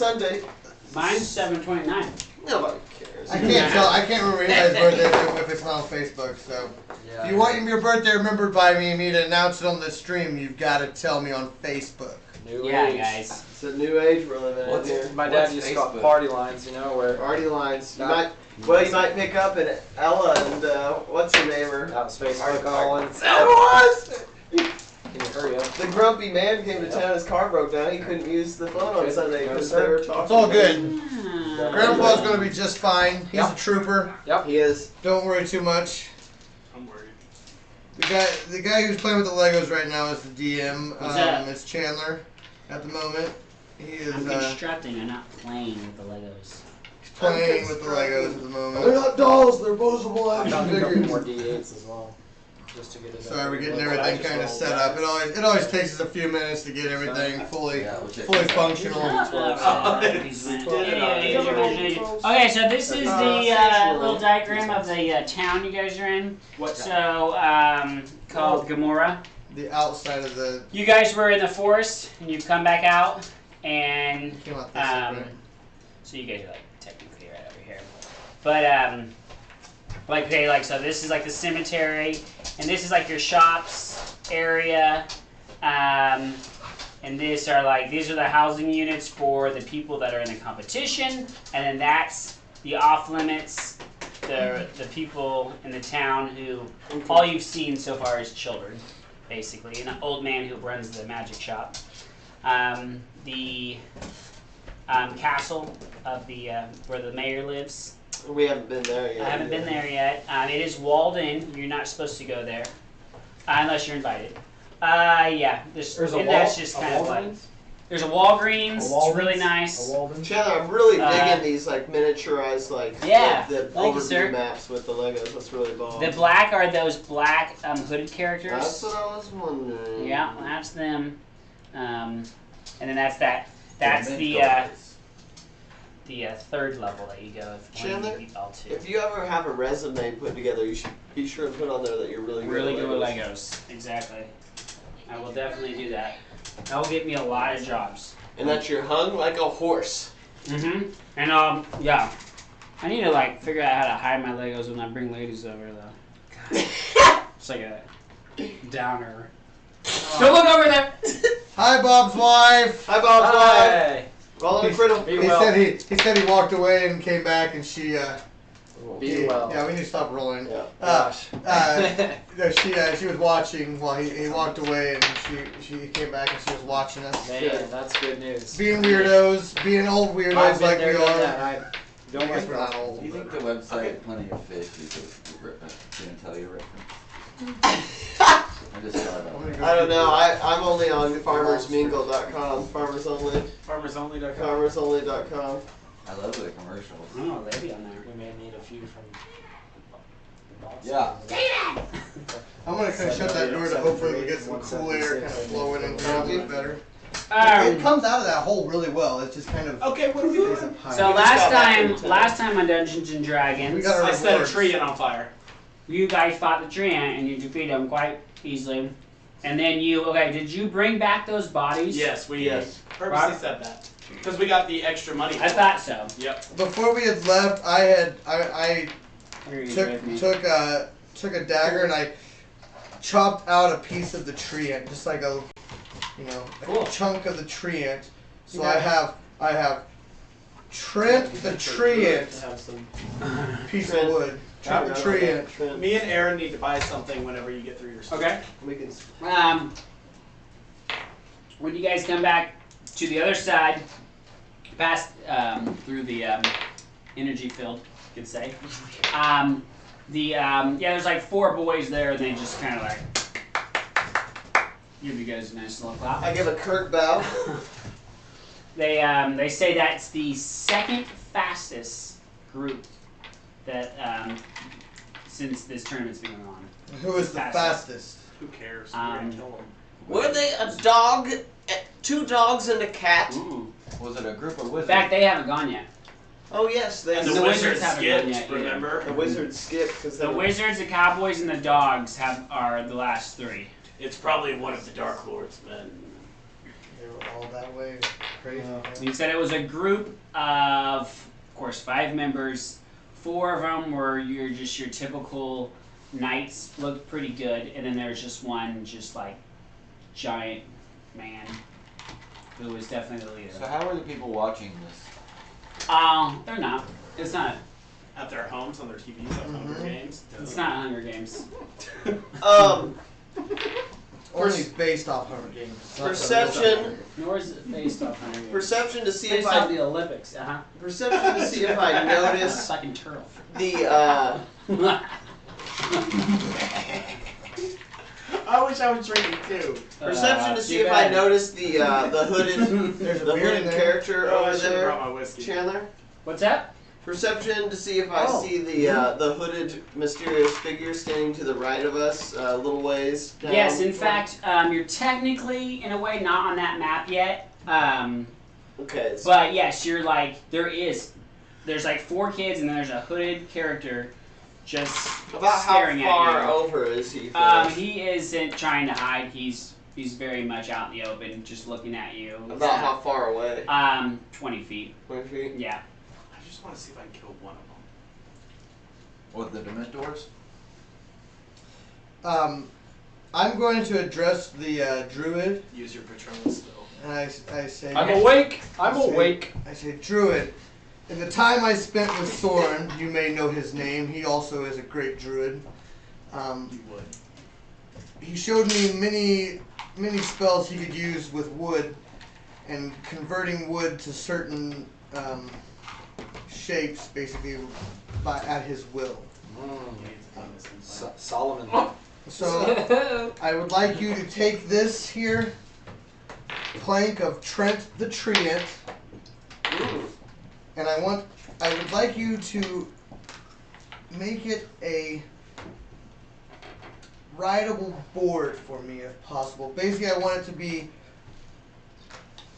Sunday. Mine's 7/29. Nobody cares. I can't tell. I can't remember anybody's birthday if it's not on Facebook. So, if you want your birthday remembered by me to announce it on the stream, you've got to tell me on Facebook. New age. Guys. It's a new age we're living in here. My dad used to call it party lines, you know, where Party lines. You might pick up an Ella and what's her name? that was Facebook all in. That was. Can you hurry up? The grumpy man came to town. His car broke down. He couldn't use the phone on Sunday because they were talking. It's all good. Grandpa's gonna be just fine. He's a trooper. Yep. He is. Don't worry too much. I'm worried. The guy who's playing with the Legos right now is the DM. Who's that? It's Chandler. At the moment, he is I'm constructing. I'm not playing with the Legos. playing with the Legos at the They're moment. not dolls. They're posable I action found a couple figures. more D8s as well, just to get it. Sorry, we're getting everything kind of set up. It always takes us a few minutes to get everything fully functional. Okay, so this is the little diagram of the town you guys are in. So, called Gamora. The outside of the. You guys were in the forest, and you've come back out, and Came out this way, right? so you guys are like technically right over here. But like okay, like so this is like the cemetery, and this is like your shops area, and these are the housing units for the people that are in the competition, and then that's the off limits, the people in the town who all you've seen so far is children. Basically, an old man who runs the magic shop. The castle of the where the mayor lives. We haven't been there yet. I haven't been there yet. It is walled in. You're not supposed to go there unless you're invited. Yeah, There's a that's just kind of like. There's a Walgreens. It's really nice. Chandler, I'm really digging these like miniaturized the thank you, sir. overview maps with the Legos. That's really bomb. The black are those black hooded characters. That's what I was wondering. Yeah, that's them. And then that's that. That's the third level that you go if you want to beat all two. If you ever have a resume put together, you should be sure to put on there that you're really good with Legos. Exactly. I will definitely do that. That will get me a lot of jobs. And that you're hung like a horse. Mm-hmm. And yeah. I need to figure out how to hide my Legos when I bring ladies over though. It's like a downer. Don't look over there. Hi, Bob's wife. Hi, Bob's wife. Roll in critical. He said he walked away and came back, and she. Yeah, we need to stop rolling. Yeah. She was watching while he walked away, and she came back and she was watching us. Man, that's good news. Being weirdos, being old weirdos like we are. Don't Guess we're not old. Do you think the website Plenty of Fish is going to tell you reference? I just thought about it. I don't know. I'm only on farmersmingle.com. Farmers only. Farmersonly.com. Farmersonly.com. I love the commercials. Oh, lady on there. We may need a few from. Yeah. I'm gonna kind of shut that door to hopefully we get some cool air kind of flowing in a little bit better. It comes out of that hole really well. It's just kind of Okay, what are we doing? So last time on Dungeons and Dragons, got I set a tree on fire. you guys fought the tree ant and you defeated them quite easily. And then did you bring back those bodies? Yes, we purposely said that. Because we got the extra money. I thought so. Yep. Before we had left, I took a dagger and I chopped out a piece of the tree ant, just like a chunk of the tree ant. So I have trimmed the tree ant piece of wood. Trimmed the tree ant. Me and Aaron need to buy something whenever you get through your stuff. Okay. We can. When you guys come back to the other side, past through the energy field, you could say. There's like 4 boys there, and they just kind of give you guys a nice little clap. I give a curt bow. They say that's the second fastest group that since this tournament's been going on. Who is the fastest? Who cares? We're gonna kill them. Were they a dog, 2 dogs and a cat? Ooh. Was it a group of In wizards? fact, they haven't gone yet. Oh yes, they. And the the wizards wizards haven't done skipped, yet either. remember? The wizards skipped because The wizards, the cowboys, and the dogs are the last 3. It's probably one of the Dark Lords, man. They were all that way. crazy. He said it was a group of course, 5 members. 4 of them were your typical knights, looked pretty good, and then there's just one just like giant man who was definitely the leader. So how are the people watching this? They're not. It's not. At their homes on their TVs, like Hunger Games. It's not Hunger Games. Only based off Hunger Games. Perception. Nor is it based off Hunger Games. Perception to see Based if off I. the Olympics. Perception to see if I notice Fucking turtle. the. I wish I was drinking too. Perception to see too if I bad. notice the hooded There's a the beer in hooded there. character Oh, I over should have there, brought my whiskey. Chandler. What's that? Perception to see if I see the hooded mysterious figure standing to the right of us, a little ways down. Yes, in fact, you're technically, in a way, not on that map yet. Okay. But yes, you're like, there's like 4 kids, and then there's a hooded character just About how staring far at you. over is he? First? He isn't trying to hide. He's very much out in the open, just looking at you. About how far away? 20 feet. 20 feet. Yeah. I just want to see if I can kill one of them. What, the Dementors? I'm going to address the druid, Use your Patronus still. and I say, I'm awake. I'm I say- awake. I say, Druid, in the time I spent with Soren, you may know his name. He also is a great druid. You would. He showed me many spells he could use with wood, and converting wood to certain shapes, basically, at his will. Solomon. So I would like you to take this here plank of Trent the Treant, and I would like you to make it a rideable board for me if possible. Basically, I want it to be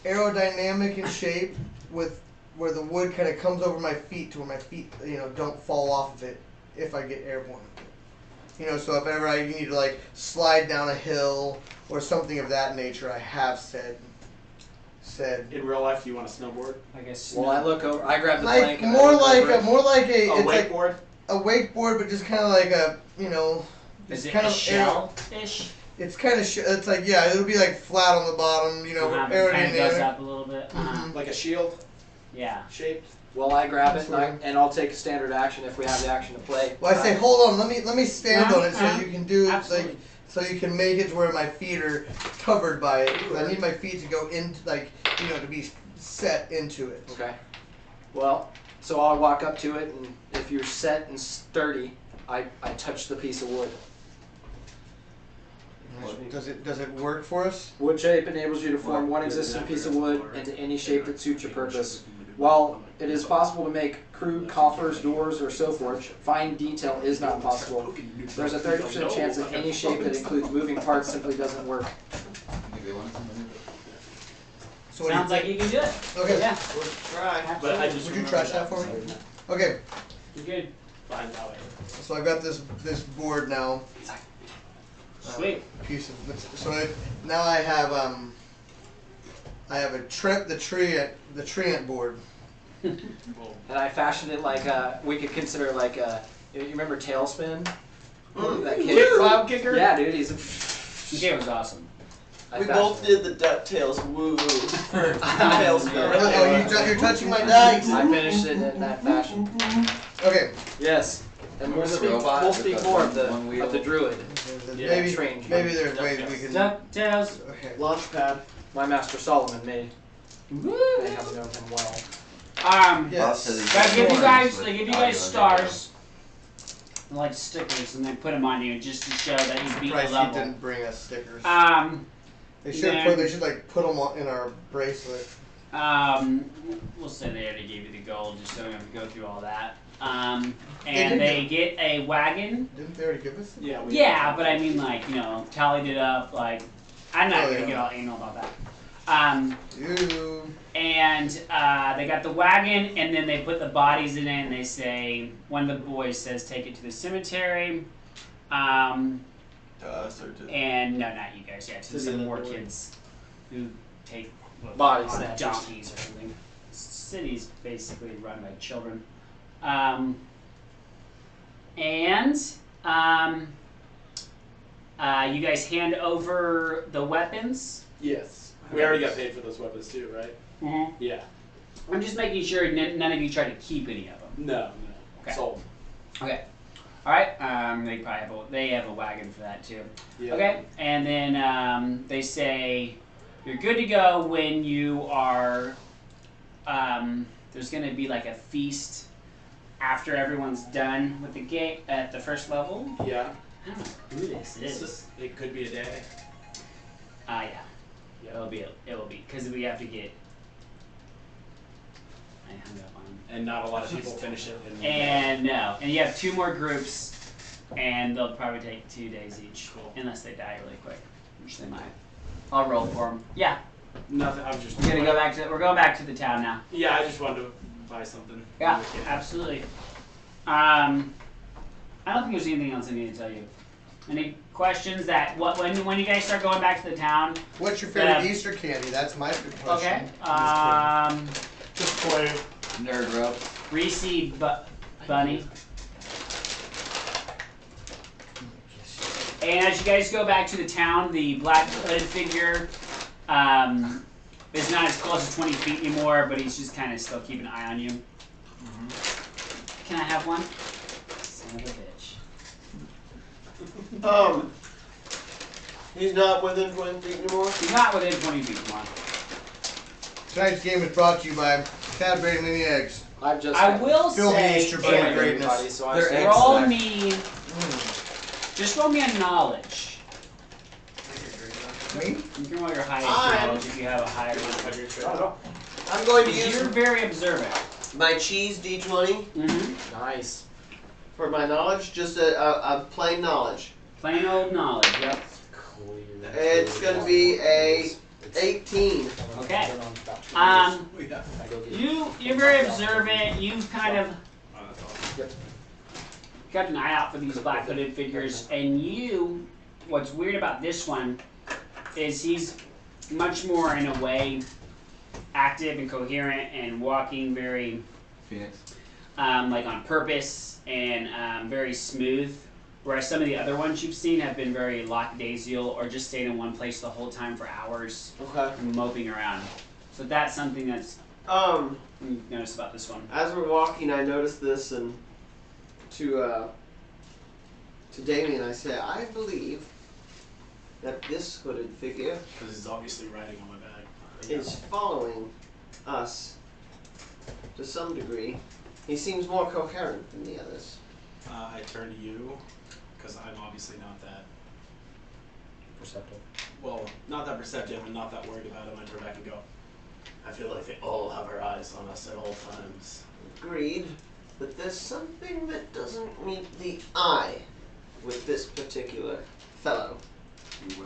aerodynamic in shape, with where the wood kind of comes over my feet to where my feet, don't fall off of it if I get airborne. So if ever I need to like slide down a hill or something of that nature, I have said. In real life, do you want a snowboard? I guess. Well, I look over. I grab the Like plank. and I more look like over a it. it's like wakeboard? a wakeboard, but just kind of like a Is it kind a of shell-ish? It's kind of it's like it'll be like flat on the bottom, Kind of goes aerodynamic. up a little bit. Like a shield Yeah. shaped? Well, I grab it That's and I'll take a standard action if we have the action to play. Well, I say hold on, let me stand on it so Uh-huh. you can do Absolutely. so you can make it to where my feet are covered by it. 'Cause I need my feet to go into to be set into it. Okay. Well, so I'll walk up to it, and if you're set and sturdy, I touch the piece of wood. Does it work for us? Wood shape enables you to form one existing piece of wood into any shape that suits your purpose. While it is possible to make crude coffers, doors, or so forth, fine detail is not possible. There's a 30% chance that any shape that includes moving parts simply doesn't work. Maybe one of them. So what do Sounds like you can do it. Okay. Yeah. Try. But I just Would you remember trash that for me? Okay. You're good. Fine, that way. So I've got this board now. Sweet. Piece of now I have a Trent the Treant board. And I fashioned it like we could consider like you remember Tailspin? That kid. Cloud kicker? Yeah, dude, he's a. The game was awesome. I We fashioned both it. did the DuckTales woo for Tailspin. Oh, you're touching my dice. I finished it in that fashion. Okay. Yes. And we'll Was it speak, robot we'll with speak the more one of the druid. Yeah, maybe strange. there's ways we can. DuckTales. Okay. Launchpad. My master Solomon may have known him well. Yes. They give you guys stars, like stickers, and they put them on you just to show that you beat the Surprised he level. didn't bring us stickers. They should like put them in our bracelet. We'll say they already gave you the gold, just so we don't have to go through all that. And they get a wagon. Didn't they already give us? Yeah, Yeah, but I mean, like, tallied it up. Like, I'm not gonna get all anal about that. You. And they got the wagon, and then they put the bodies in it, and they say, one of the boys says, take it to the cemetery. Us or to And no, not you guys. Yeah, to To the some other more boy. kids who take Body on snatchers. donkeys or something. City's basically run by children. You guys hand over the weapons. Yes. We already got paid for those weapons too, right? Mm-hmm. Yeah. I'm just making sure none of you try to keep any of them. No. Okay. Sold. Okay. All right. They probably have a wagon for that too. Yeah. Okay. And then they say you're good to go when you are. There's going to be like a feast after everyone's done with the game at the first level. Yeah. I don't know who this is. It could be a day. Yeah. It will be because we have to get. I hung up on. And not a lot of people finish it. And no, and you have 2 more groups, and they'll probably take 2 days each, Cool. unless they die really quick, which they might. I'll roll for them. Yeah, Nothing. I'm just. we're gonna go back to. We're going back to the town now. Yeah, I just wanted to buy something. Yeah, absolutely. I don't think there's anything else I need to tell you. Any questions that when you guys start going back to the town? What's your favorite Easter candy? That's my good question. Okay. Just play. Nerd rope. Reese Bunny. And as you guys go back to the town, the black hooded figure is not as close as 20 feet anymore, but he's just kind of still keeping an eye on you. Can I have one? Son of a bitch. He's not within 20 feet anymore? He's not within 20 feet anymore. Tonight's game is brought to you by Cadbury Mini Eggs. I've just. I will Fill the say, Easter bunny Aaron, greatness. So I They're say- roll me, just roll me a knowledge. Me? You can roll your highest knowledge if you have a higher one. I'm going to Because use you're very observant. my cheese D20 Mm-hmm. Nice. for my knowledge, just a plain knowledge. Plain old knowledge, yep. It's going to be a 18. Okay. You're very observant. You've kind of kept an eye out for these black hooded figures, and what's weird about this one is he's much more in a way active and coherent and walking very Phoenix. like on purpose and very smooth. Whereas some of the other ones you've seen have been very lackadaisical or just stayed in one place the whole time for hours, Okay. moping around. So that's something that's you notice about this one. As we're walking, I noticed this, and to Damien, I say, I believe that this hooded figure Because he's obviously riding on my back. is following us to some degree. He seems more coherent than the others. I turn to you, because I'm obviously not that. Perceptive. Well, not that perceptive and not that worried about him. I turn back and go. I feel like they all have our eyes on us at all times. Agreed, but there's something that doesn't meet the eye with this particular fellow.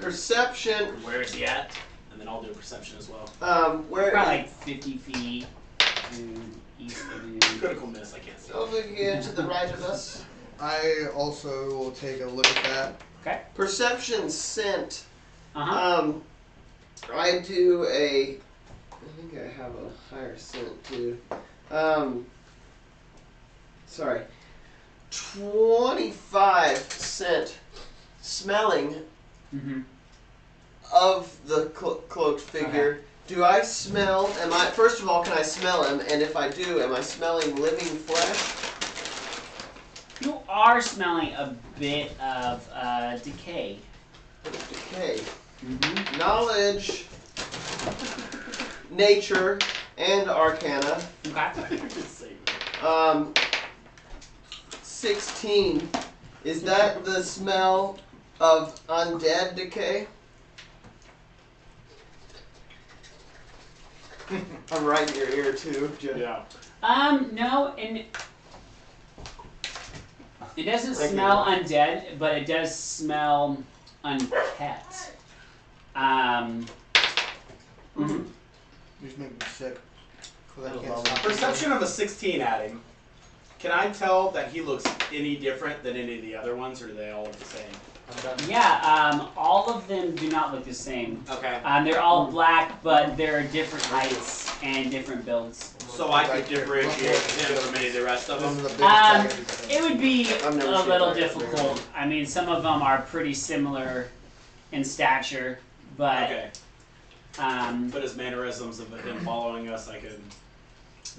Perception. Where is he at? And then I'll do a perception as well. Where Probably like 50 feet to east of you. Critical miss. I can't see. over here to the right of us. I also will take a look at that. Okay. Perception scent. Uh-huh. I do a. I think I have a higher scent too. Sorry. 25 scent smelling Mm-hmm. of the cloaked figure. Do I smell? First of all, can I smell him? And if I do, am I smelling living flesh? You are smelling a bit of decay. Decay. Mm-hmm. Knowledge, nature, and arcana. Okay. 16. Is that the smell of undead decay? I'm right in your ear too, Joe. Yeah. No, and it doesn't Thank smell undead, but it does smell unkept. Mhm. You just make me sick. 'Cause I can't stop Perception of a 16 at him. Can I tell that he looks any different than any of the other ones, or do they all look the same? I'm done. Yeah, all of them do not look the same. Okay. They're all black, but there are different heights and different builds. So I could differentiate him from any of the rest of Some of them. the biggest tigers. It would be I've never a seen little a tiger difficult. I mean, some of them are pretty similar in stature, but Okay. But his mannerisms of him following us, I could.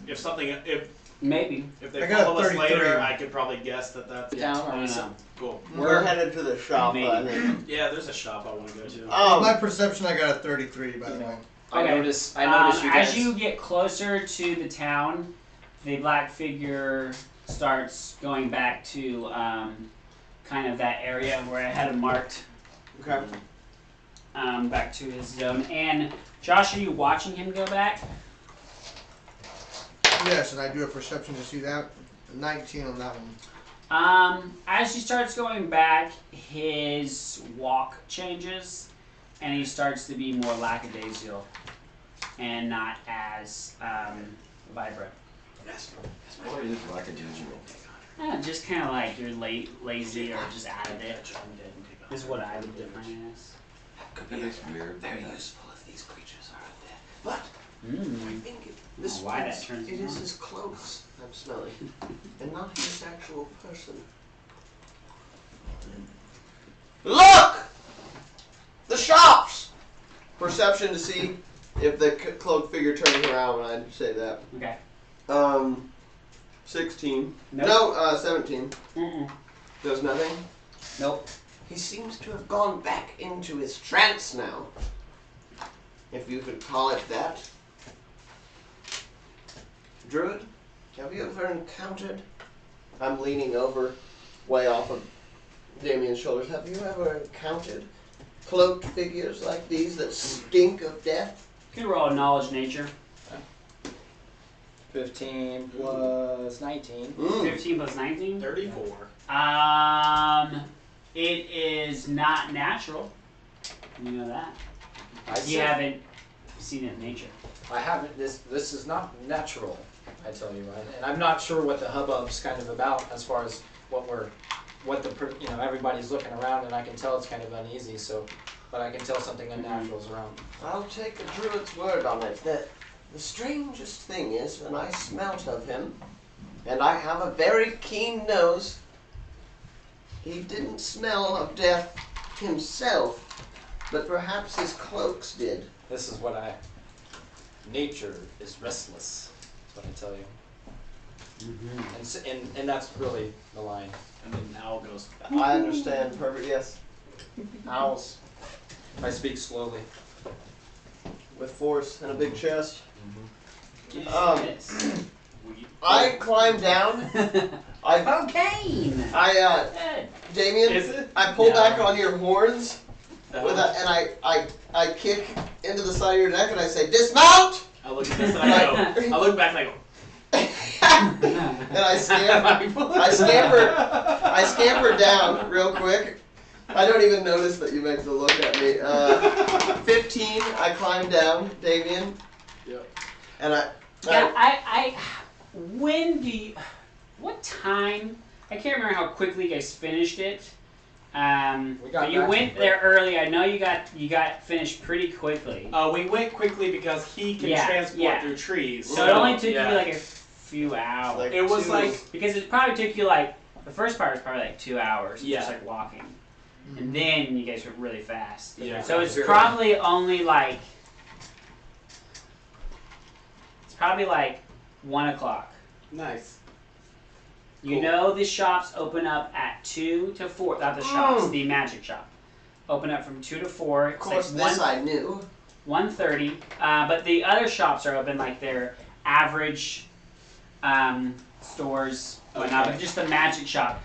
If maybe. they I got a follow us 33. later, I could probably guess that that's Down I or don't is it? know. cool. We're headed to the shop. Maybe. I think. Yeah, there's a shop I want to go to. My perception, I got a 33, by the way. I Okay. notice you guys. As you get closer to the town, the black figure starts going back to kind of that area where I had him marked, Okay. back to his zone. And Josh, are you watching him go back? Yes, and I do a perception to see that. 19 on that one. As he starts going back, his walk changes, and he starts to be more lackadaisical and not as vibrant. What is lackadaisical? Just kind of like you're lazy or just out of it. Is what I would define it as. That is weird. Very useful if these creatures are out there. But I Mm. think Know why that turns it me is on. his clothes I'm smelling, and not his actual person. Look! The shops! Perception to see if the cloaked figure turns around when I say that. Okay. 16. Nope. No, 17. Mm-mm. Does nothing? Nope. He seems to have gone back into his trance now. If you could call it that. Druid, have you ever encountered? I'm leaning over, way off of Damien's shoulders. Have you ever encountered cloaked figures like these that stink of death? Could roll a knowledge nature. 15 plus 19. 15 plus 19. 34. It is not natural. You know that. You haven't seen it in nature. I haven't. This is not natural. I tell you, and I'm not sure what the hubbub's kind of about as far as everybody's looking around, and I can tell it's kind of uneasy. So, but I can tell something unnatural is around. I'll take a druid's word on it that the strangest thing is when I smelt of him, and I have a very keen nose, he didn't smell of death himself, but perhaps his cloaks did. This is what nature is restless. That's what I tell you. Mm-hmm. And that's really the line. And then the owl goes. I understand, perfect, yes. Owls. I speak slowly. With force and a big chest. Yes. I climbed down. Cocaine. Good. Damien, Is it? I pull No. back on your horns with and I kick into the side of your neck and I say, dismount! I look at this and I go. I look back and I go. And I scamper down real quick. I don't even notice that you make the look at me. 15, I climb down, Damien. Yep. And what time? I can't remember how quickly you guys finished it. We got But you back went to there early. I know you got finished pretty quickly. We went quickly because he can transport through trees. So it only took you like a few hours. Like it was two- like Because it probably took you like the first part was probably like 2 hours, Yeah. just like walking, and then you guys were really fast. Yeah. So it's probably only like 1 o'clock. nice. You Cool. know the shops open up at 2 to 4. Not the shops, the magic shop. Open up from 2 to 4. Of It's course, like this I knew. 1:30. But the other shops are open like their average stores, whatnot. Okay. But just the magic shop.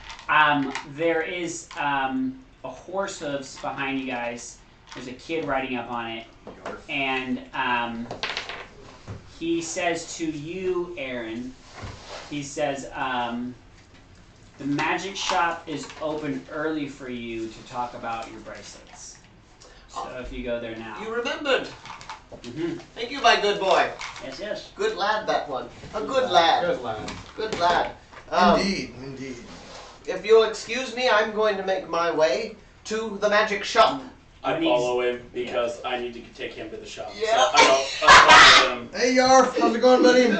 There is a horse hooves behind you guys. There's a kid riding up on it, and he says to you, Aaron. He says, the magic shop is open early for you to talk about your bracelets. So if you go there now. You remembered. Mm-hmm. Thank you, my good boy. Yes, yes. Good lad, that one. A good lad. Good lad. Good lad. Indeed. If you'll excuse me, I'm going to make my way to the magic shop. I When he's- follow him because I need to take him to the shop. Yeah. So I follow him. Hey Yarf, how's it going, buddy? You're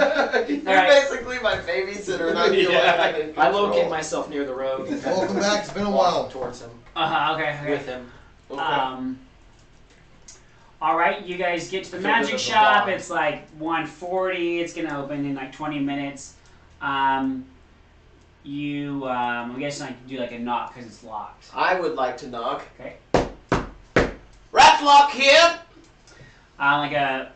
Alright. basically my babysitter, and I feel like I'm in I control. locate myself near the road. and Welcome back. It's been a walk while. towards him. Okay. With him. Okay. All right, you guys get to the Feel magic good as a shop. dog. It's like 1:40. It's gonna open in like 20 minutes. I guess I can do like a knock because it's locked. I would like to knock. Okay. Ratlock here. Like a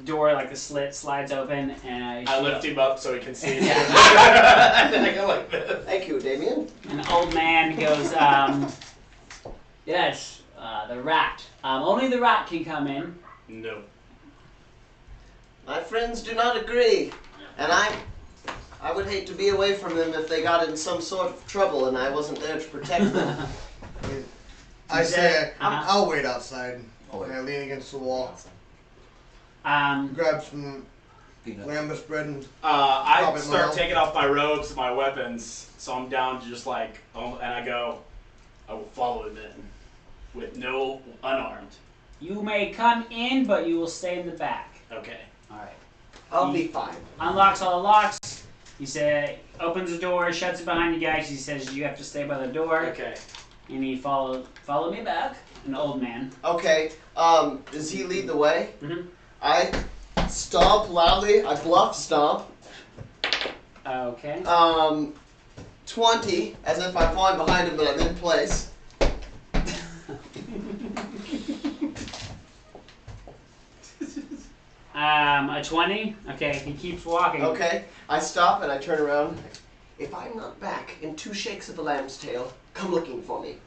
door, like the slit slides open, and I lift him up so he can see. Yeah. And I go like this. Thank you, Damien. an old man goes, yes, the rat. Only the rat can come in. No. My friends do not agree, and I would hate to be away from them if they got in some sort of trouble and I wasn't there to protect them. I say Uh-huh. I'll wait outside. Oh, wait. And I lean against the wall. Um, Grab some Peanut. lambus bread and I Pop it, start Mom. taking off my robes and my weapons, so I'm down to just like, and I go, I will follow him in, with no unarmed. you may come in, but you will stay in the back. Okay. All right. I'll be fine. Unlocks all the locks. He said, opens the door, shuts it behind you guys. He says, you have to stay by the door. Okay. And he follow me back. An old man. Okay, does he lead the way? Mhm. I stomp loudly, I bluff stomp. Okay. 20, as if I'm falling behind him, but I'm in place. A 20. Okay, he keeps walking. Okay, I stop and I turn around. If I'm not back in 2 shakes of a lamb's tail, come looking for me.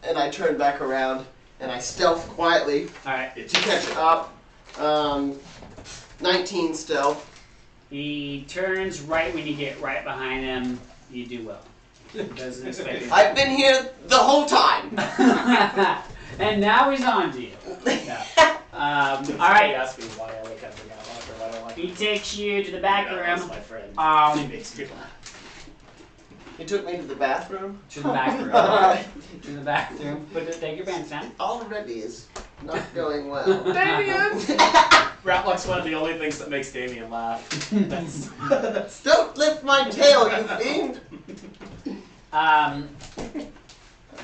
And I turn back around and I stealth quietly All right. to catch up. 19 stealth. He turns right when you get right behind him. You do well. Doesn't expect it. I've been here the whole time. And now he's on to you. Yeah. All Somebody right. asked me why I like having that locker, why I like He takes you to the back That's room. my friend. He Um, makes me laugh. He took me to the bathroom. to the back room. To the back room. Take your pants down. Already is not going well. Damien! Ratlock's one of the only things that makes Damien laugh. That's Don't lift my tail, you fiend!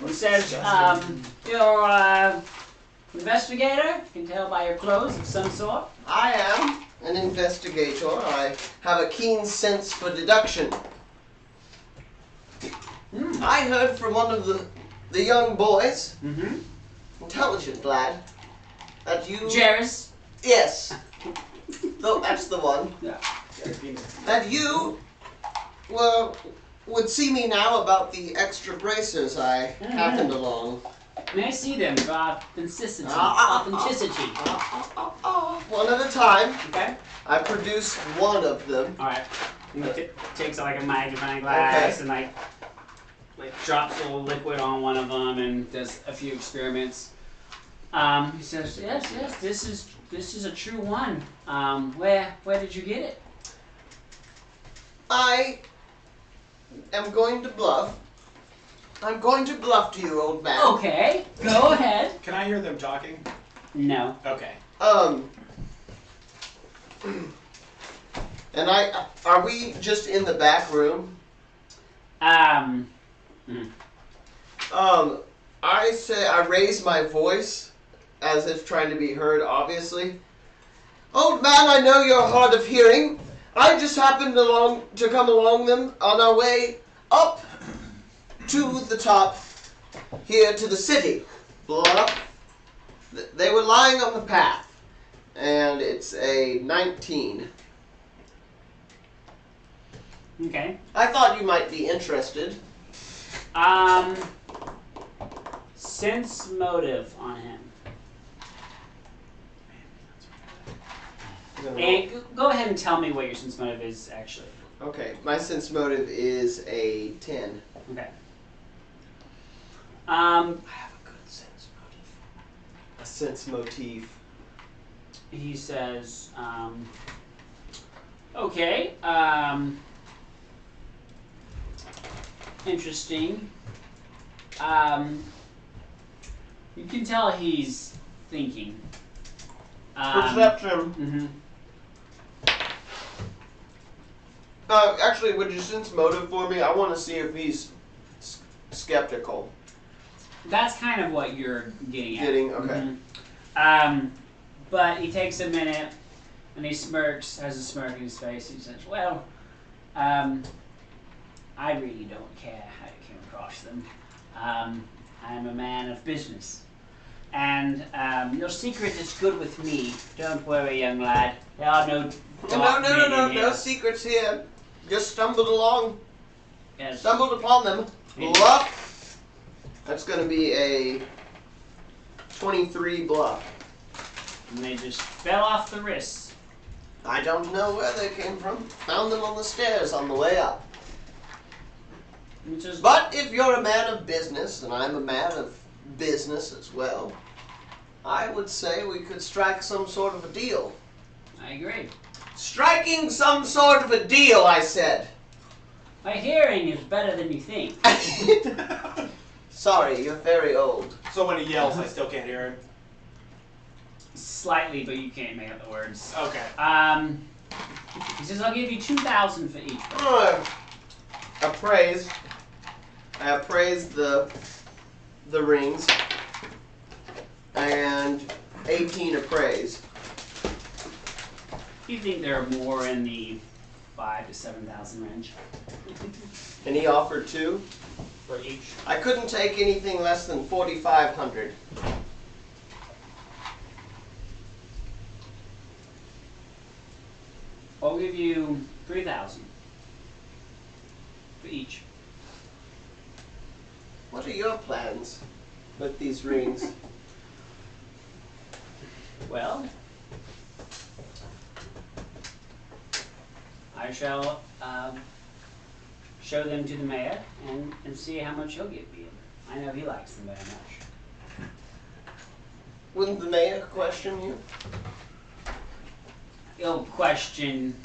He says, you're investigator. Can tell by your clothes of some sort. I am an investigator. I have a keen sense for deduction. I heard from one of the young boys, Mm-hmm. intelligent lad, that you... Jairus. Yes. Though that's the one. Yeah. That you would see me now about the extra bracers I happened along. May I see them for authenticity? One at a time. Okay. I produce one of them. All right. He takes like a magnifying glass Okay. and like drops a little liquid on one of them and does a few experiments. He says, yes, this is a true one. Where did you get it? I am going to bluff. I'm going to bluff to you, old man. Okay, go ahead. Can I hear them talking? No. Okay. And are we just in the back room? I say, I raise my voice as if trying to be heard, obviously. Old man, I know you're hard of hearing. I just happened to come along them on our way up to the top here to the city. Bluff. They were lying on the path, and it's a 19. Okay. I thought you might be interested. Sense motive on him. And go ahead and tell me what your sense motive is actually. Okay, my sense motive is a 10. Okay. I have a good sense motive. A sense motif. He says, okay, interesting. You can tell he's thinking. Perception. Mm-hmm. Actually, would you sense motive for me? I want to see if he's skeptical. That's kind of what you're getting at. Okay. Mhm. But he takes a minute and he smirks, has a smirk in his face. He says, well, I really don't care how you came across them. I'm a man of business. And your secret is good with me. Don't worry, young lad. There are no dark men in here. No secrets here. Just stumbled along. Yes. Stumbled upon them. Bluff. That's going to be a 23 bluff. And they just fell off the wrists. I don't know where they came from. Found them on the stairs on the way up. But if you're a man of business, and I'm a man of business as well, I would say we could strike some sort of a deal. I agree. Striking some sort of a deal, I said. My hearing is better than you think. Sorry, you're very old. So when he yells, I still can't hear him. Slightly, but you can't make out the words. Okay. He says, I'll give you 2,000 for each. Appraised. I appraised the rings. And 18 appraised. You think they're more in the 5,000 to 7,000 range? And he offered 2 For each. I couldn't take anything less than 4,500. I'll give you 3,000 for each. What are your plans with these rings? Well, I shall show them to the mayor and see how much he'll give me. I know he likes them very much. Wouldn't the mayor question you? He'll question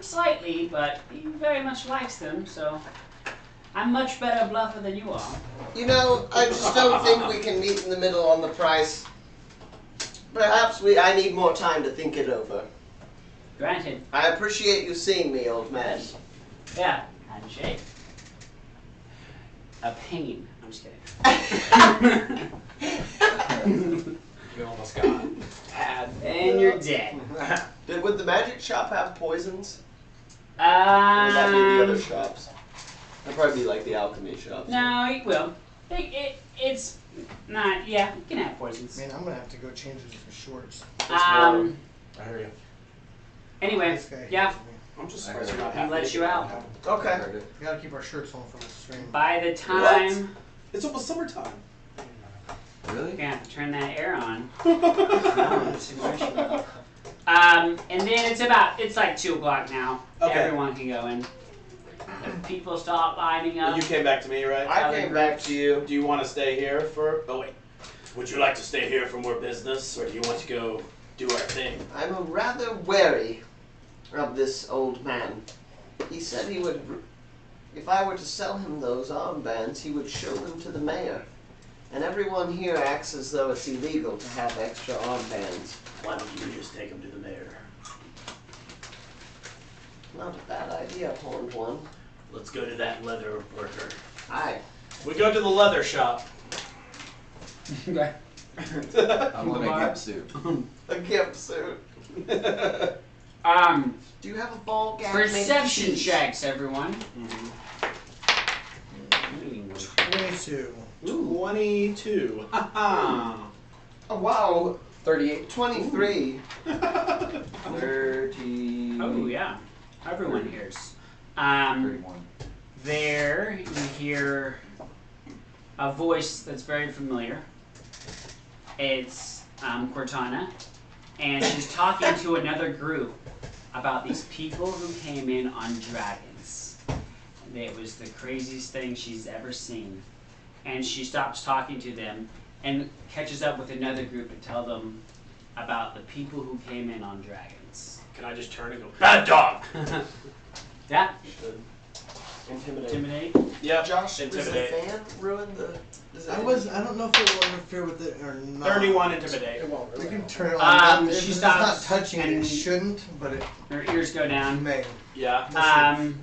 slightly, but he very much likes them, so I'm much better bluffer than you are. You know, I just don't think we can meet in the middle on the price. Perhaps I need more time to think it over. Granted. I appreciate you seeing me, old man. Yeah, handshake. A pain. I'm just kidding. You almost got had. And you're dead. Would the magic shop have poisons? Or would that be the other shops? That'd probably be like the alchemy shops. No, it will. It's not. Yeah, you can have poisons. Man, I'm gonna have to go change into the shorts. I hear you. Anyway, This guy yeah. hates me. I'm just I surprised heard you're not He happy. lets you out. Okay. We gotta keep our shirts on for the stream. By the time It's almost summertime. Really? you're gonna have to turn that air on. And then it's like 2 o'clock now. Okay. Everyone can go in. People start lining up. You came back to me, right? I came back to you. Do you want to stay here for... Oh, wait. Would you like to stay here for more business, or do you want to go do our thing? I'm rather wary of this old man. He said he would, if I were to sell him those armbands, he would show them to the mayor. And everyone here acts as though it's illegal to have extra armbands. Why don't you just take him to the mayor? Not a bad idea, Horned One. Let's go to that leather worker. Aye. We go to the leather shop. Okay. I want a gimp suit. A gimp suit. Do you have a ball gag? Perception checks, everyone. 22. 22. Haha. Oh, wow. 38. 23. 30. Oh yeah, everyone hears. 31. There you hear a voice that's very familiar. It's Cortana, and she's talking to another group about these people who came in on dragons. It was the craziest thing she's ever seen. And she stops talking to them and catches up with another group and tell them about the people who came in on dragons. Can I just turn and go, bad dog? Yeah. Intimidate. Yep. Josh, Intimidate. does the fan ruin the... I don't know if it will interfere with it or not. 31 intimidate. It won't We really. can turn it on. If she it's not stops touching it, it and- shouldn't, but it Her ears go down. may. Yeah.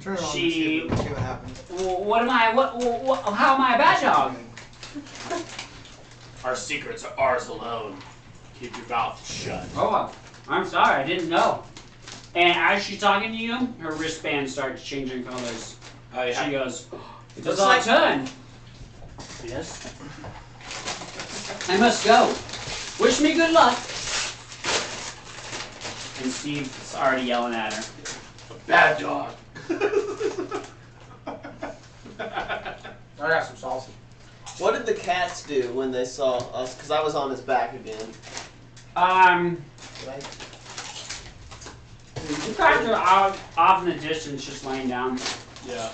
Turn it on She. and see what happens. What am I? What? How am I a bad dog? Our secrets are ours alone. Keep your mouth shut. Oh, I'm sorry, I didn't know. And as she's talking to you, her wristband starts changing colors. Oh, yeah. She goes, "It Looks is our like- turn." Yes. I must go. Wish me good luck. And Steve's already yelling at her. Bad dog. I got some sausage. What did the cats do when they saw us? Because I was on his back again. Right? The cats are out, off in the distance, just laying down. Yeah.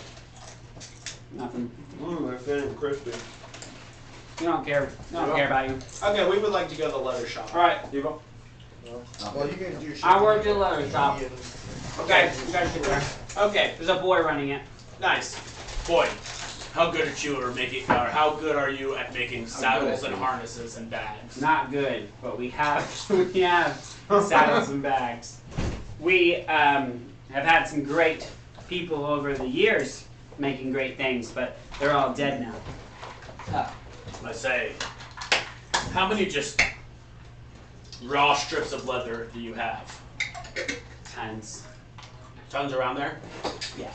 Nothing. They're feeling crispy. We don't care. We don't care about you. Okay, we would like to go to the leather shop. All right. You go. Well, you can do your I work at a leather shop. Okay. You guys get there. Okay. There's a boy running it. Nice. Boy, how good at you are making, or how good are you at making saddles and harnesses and bags? Not good, but we have saddles and bags. We have had some great people over the years making great things, but they're all dead now. I say, how many just raw strips of leather do you have? Tons. Tons around there? Yeah.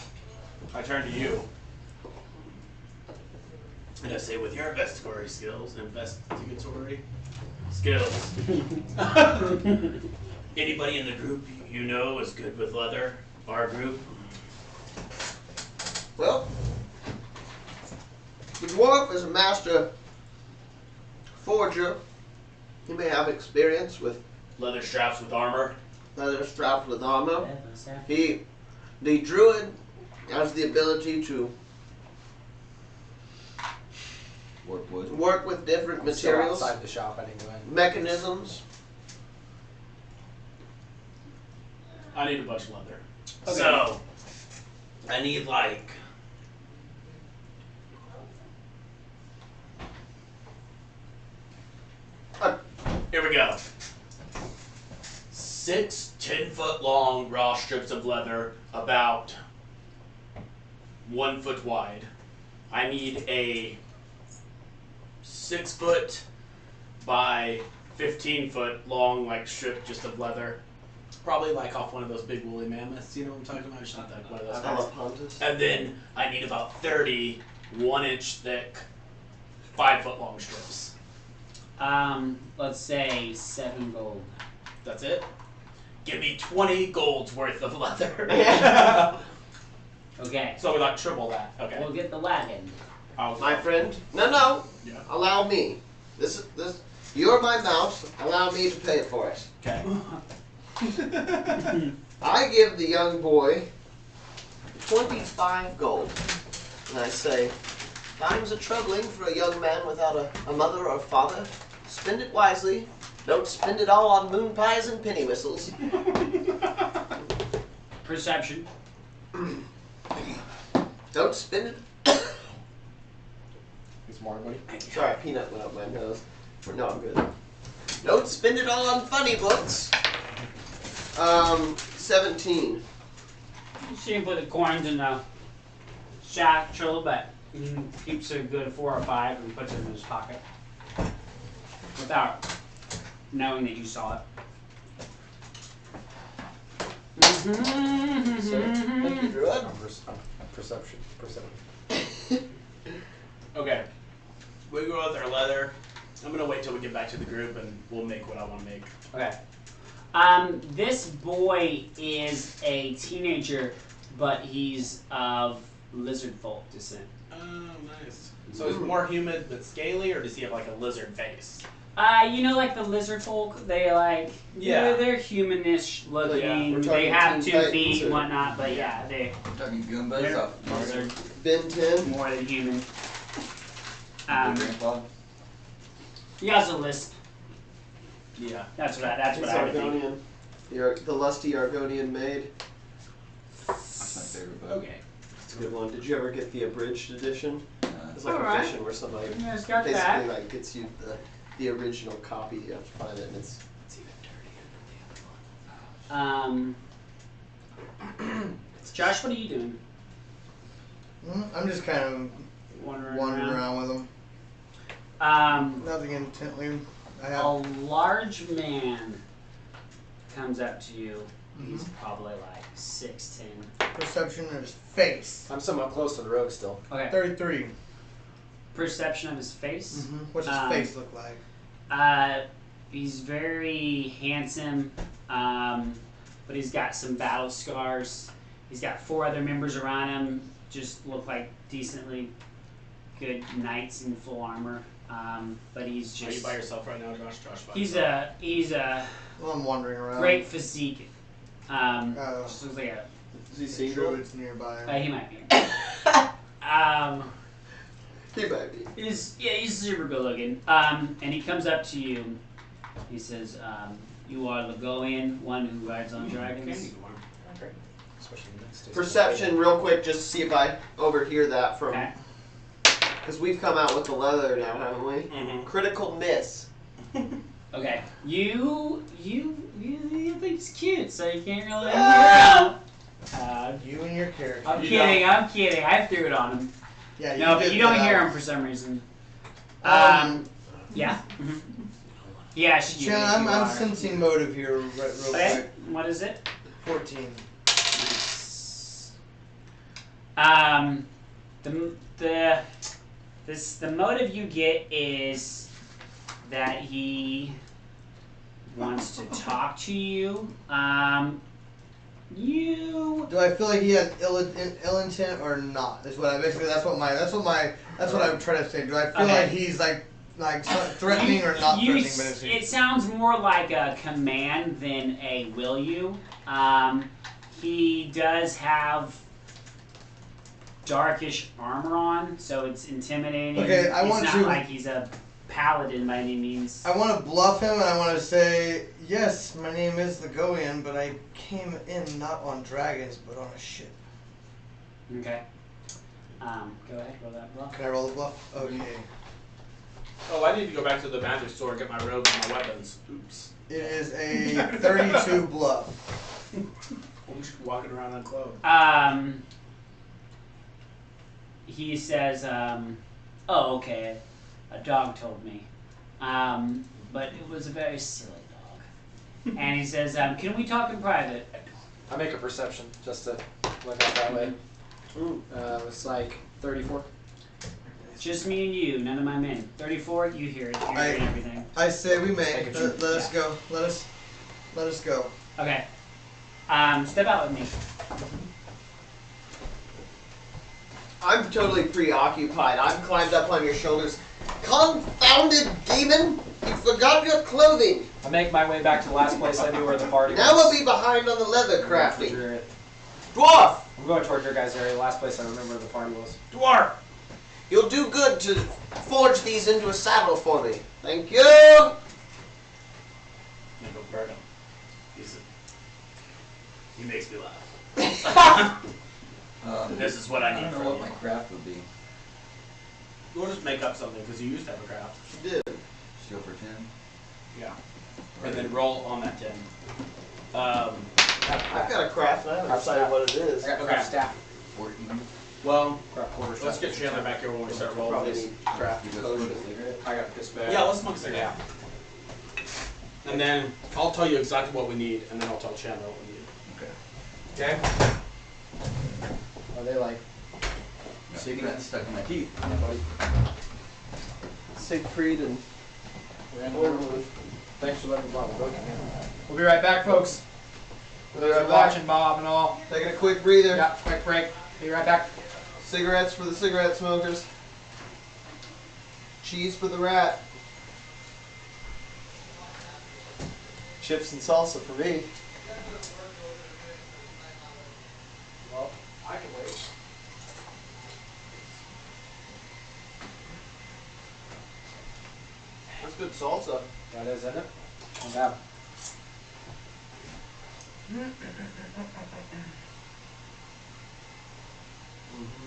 I turn to you. And I say, with your investigatory skills, anybody in the group you know is good with leather? Our group? Well, the dwarf is a master forger. He may have experience with Leather straps with armor? leather strapped with armor. The druid has the ability to Work wood. work with different materials, Outside the shop anyway. mechanisms. I need a bunch of leather. Okay. So, I need like... Here we go. 6 10-foot long raw strips of leather, about 1 foot wide. I need a 6-foot by 15-foot long like strip just of leather. Probably like off one of those big woolly mammoths, you know what I'm talking about? It's not like one of those guys. Pontus. And then I need about 30 1-inch thick, 5-foot long strips. Let's say 7 gold. That's it? Give me 20 gold's worth of leather. Okay. So we like triple that. Okay. We'll get the wagon. My friend, no. Yeah. Allow me. This. You're my mouse. Allow me to pay for it. Okay. I give the young boy 25 gold, and I say, times are troubling for a young man without a mother or father. Spend it wisely. Don't spend it all on moon pies and penny whistles. Perception. Don't spend it. It's more, buddy. Sorry, peanut went up my nose. No, I'm good. Don't spend it all on funny books. 17. See him put the coins in the satchel, but he keeps a good 4 or 5 and puts it in his pocket without knowing that you saw it. Thank you, Druid. Perception. Okay. We go with our leather. I'm gonna wait till we get back to the group and we'll make what I want to make. Okay. This boy is a teenager, but he's of lizard folk descent. Oh, nice. So he's more human but scaly, or does he have like a lizard face? You know, like the lizard folk, they like, Yeah. they're humanish looking. we're They talking have Teen 2 Titans feet and or- whatnot, but yeah, they're Talking Goombas off Mario. lizard Ben 10. more than human. Your grandpa. He has a lisp. Yeah. That's what He's I would think. Argonian. The lusty Argonian maid. That's my favorite book. Okay. It's a good one. Did you ever get the abridged edition? It's like Alright. a edition where somebody You guys got basically that. like gets you the original copy. You have to find it, and it's even dirtier than the other one. Josh, what are you doing? I'm just kind of Wandering wandering around. around with them. Nothing intently. I A have. large man comes up to you. He's Mhm. probably like 6'10". Perception of his face. I'm somewhat close to the rogue still. Okay. 33. Perception of his face. What's his face look like? He's very handsome, but he's got some battle scars. He's got 4 other members around him, just look like decently good knights in full armor. But he's Are you just by yourself right now, Josh? Josh by he's himself? a Well, I'm wandering around. great physique. Oh. Just looks like a Is he single? Druid's nearby. he might be. He might be. He's super good looking. And he comes up to you. He says, "You are Lagoian, one who rides on dragons." Okay. Especially next to Perception, real quick, just to see if I overhear that from. Okay. Because we've come out with the leather now, haven't we? Mm-hmm. Critical miss. Okay. You think he's cute, so you can't really hear him. You and your character. I'm kidding. I threw it on him. Yeah, No, but did you don't that. hear him for some reason. Yeah. Yeah, she. Chan, you I'm are. sensing motive here, real Okay. quick. What is it? 14. The motive you get is that he wants to talk to you. You. Do I feel like he has ill intent or not? Is what I basically. That's what I'm trying to say. Do I feel Okay. like he's like threatening or not threatening? But it's, It sounds more like a command than a will you. He does have darkish armor on, so it's intimidating. Okay, I it's want not to- like he's a paladin by any means. I want to bluff him and I want to say, yes, my name is the Goian, but I came in not on dragons, but on a ship. Okay. Go ahead, roll that bluff. Can I roll the bluff? Okay. Oh, I need to go back to the magic store and get my robes and my weapons. Oops. It is a 32 bluff. I'm just walking around unclothed. He says, "Oh, okay. A dog told me, but it was a very silly dog." And he says, "Can we talk in private?" I make a perception just to look at it that way. Ooh. It's like 34. Just me and you, none of my men. 34, you hear it. You're hearing everything. I say we may. Take a trip. Let us go. Let us go. Okay. Step out with me. I'm totally preoccupied. I've climbed up on your shoulders. Confounded demon! You forgot your clothing! I make my way back to the last place I knew where the party Now we'll was. be behind on the leather crafting. Your- Dwarf! I'm going toward your guys' area. The last place I remember where the party was. Dwarf! You'll do good to forge these into a saddle for me. Thank you! I'm gonna go burn him. He makes me laugh. This is what I need don't know from what you. my craft would be. We'll just make up something because you used to have a craft. You did. Just go for 10. Yeah. And then roll on that 10. I've got a craft and I haven't decided what it is. I got Okay. craft staff. 14. Well, Craft quarter let's staff. get Chandler back here when we start rolling Probably this. need craft You just smoke potion. a cigarette. I got this bag. Yeah, let's smoke a cigarette. And then I'll tell you exactly what we need, and then I'll tell Chandler what we need. Okay. Okay? Are they like? Cigarette stuck in my teeth. Siegfried and Ormond. Thanks for letting me borrow the book. We'll be right back, folks. We'll be right back. Watching Bob and all. Taking a quick breather. Yeah, quick break. Be right back. Cigarettes for the cigarette smokers. Cheese for the rat. Chips and salsa for me. Well, I can wait. That's good salsa. That is, isn't it? Not bad.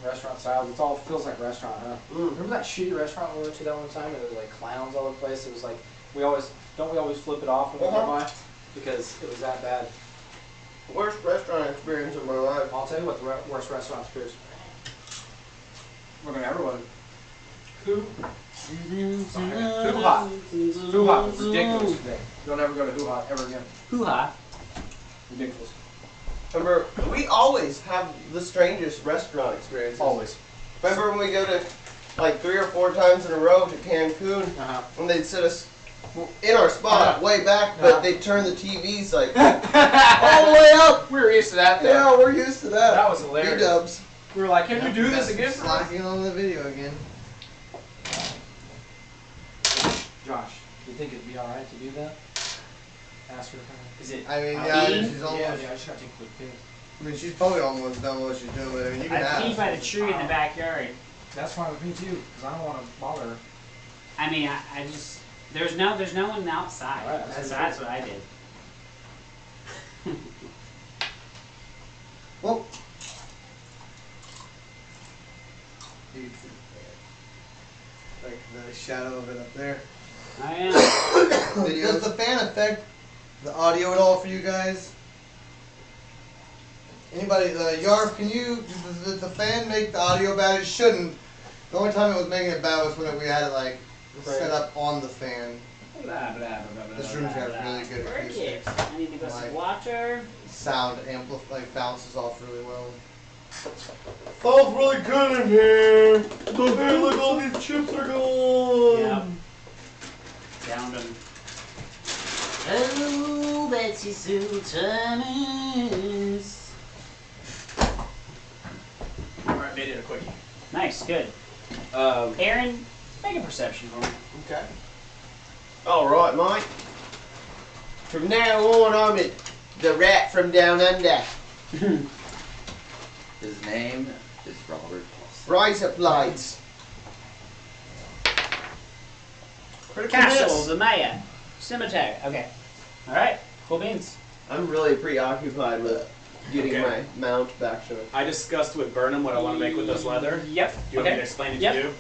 Restaurant style. It all feels like restaurant, huh? Mm. Remember that shitty restaurant we went to that one time? And there was like clowns all over the place. It was like we always flip it off when we go by because it was that bad. Worst restaurant experience of my life. I'll tell you what the worst restaurant experience. We're gonna everyone. Hoo Hot. Hoo Hot was ridiculous today. Don't ever go to Hoo Hot ever again. Hoo-ha. Ridiculous. Remember, we always have the strangest restaurant experiences. Always. Remember when we go to like 3 or 4 times in a row to Cancun, and they'd sit us in our spot way back, but they'd turn the TVs like all the way up. We were used to that though. Yeah, we're used to that. That was hilarious. B-dubs. We were like, can you do this again? Slacking on the video again. Josh, do you think it'd be alright to do that? Ask her to come in. Is it? I mean, I'll yeah, pee? she's almost. Yeah, I just gotta take a quick piss. I mean, she's probably almost done what she's doing. But I mean, you can I ask. pee by the tree in the backyard. That's fine with me too, because I don't want to bother her. I mean, I just there's no one outside. All right, That's what I did. Well. Like the shadow of it up there. I am. Does the fan affect the audio at all for you guys? Anybody, Yarp, can you, does the fan make the audio bad? It shouldn't. The only time it was making it bad was when we had it like set up on the fan. Blah, blah, blah, blah, This blah, room's blah, got blah. really good Work it. acoustics. I need to go Like- some water. Sound bounces off really well. Sounds really good in here. Hey, look, all these chips are gone. Yep. Downed them. Oh, Betsy Sue Thomas. Alright, made it a quickie. Nice, good. Aaron, make a perception for me. Okay. All right, Mike. From now on, I'm the rat from down under. His name is Robert. Rise up lights. Critical Castle, miss. the Maya, cemetery. Okay. All right. Cool beans. I'm really preoccupied with getting my mount back to it. I discussed with Burnham what I want to make with this leather. Yep. Do you want me to explain it Yep. to you?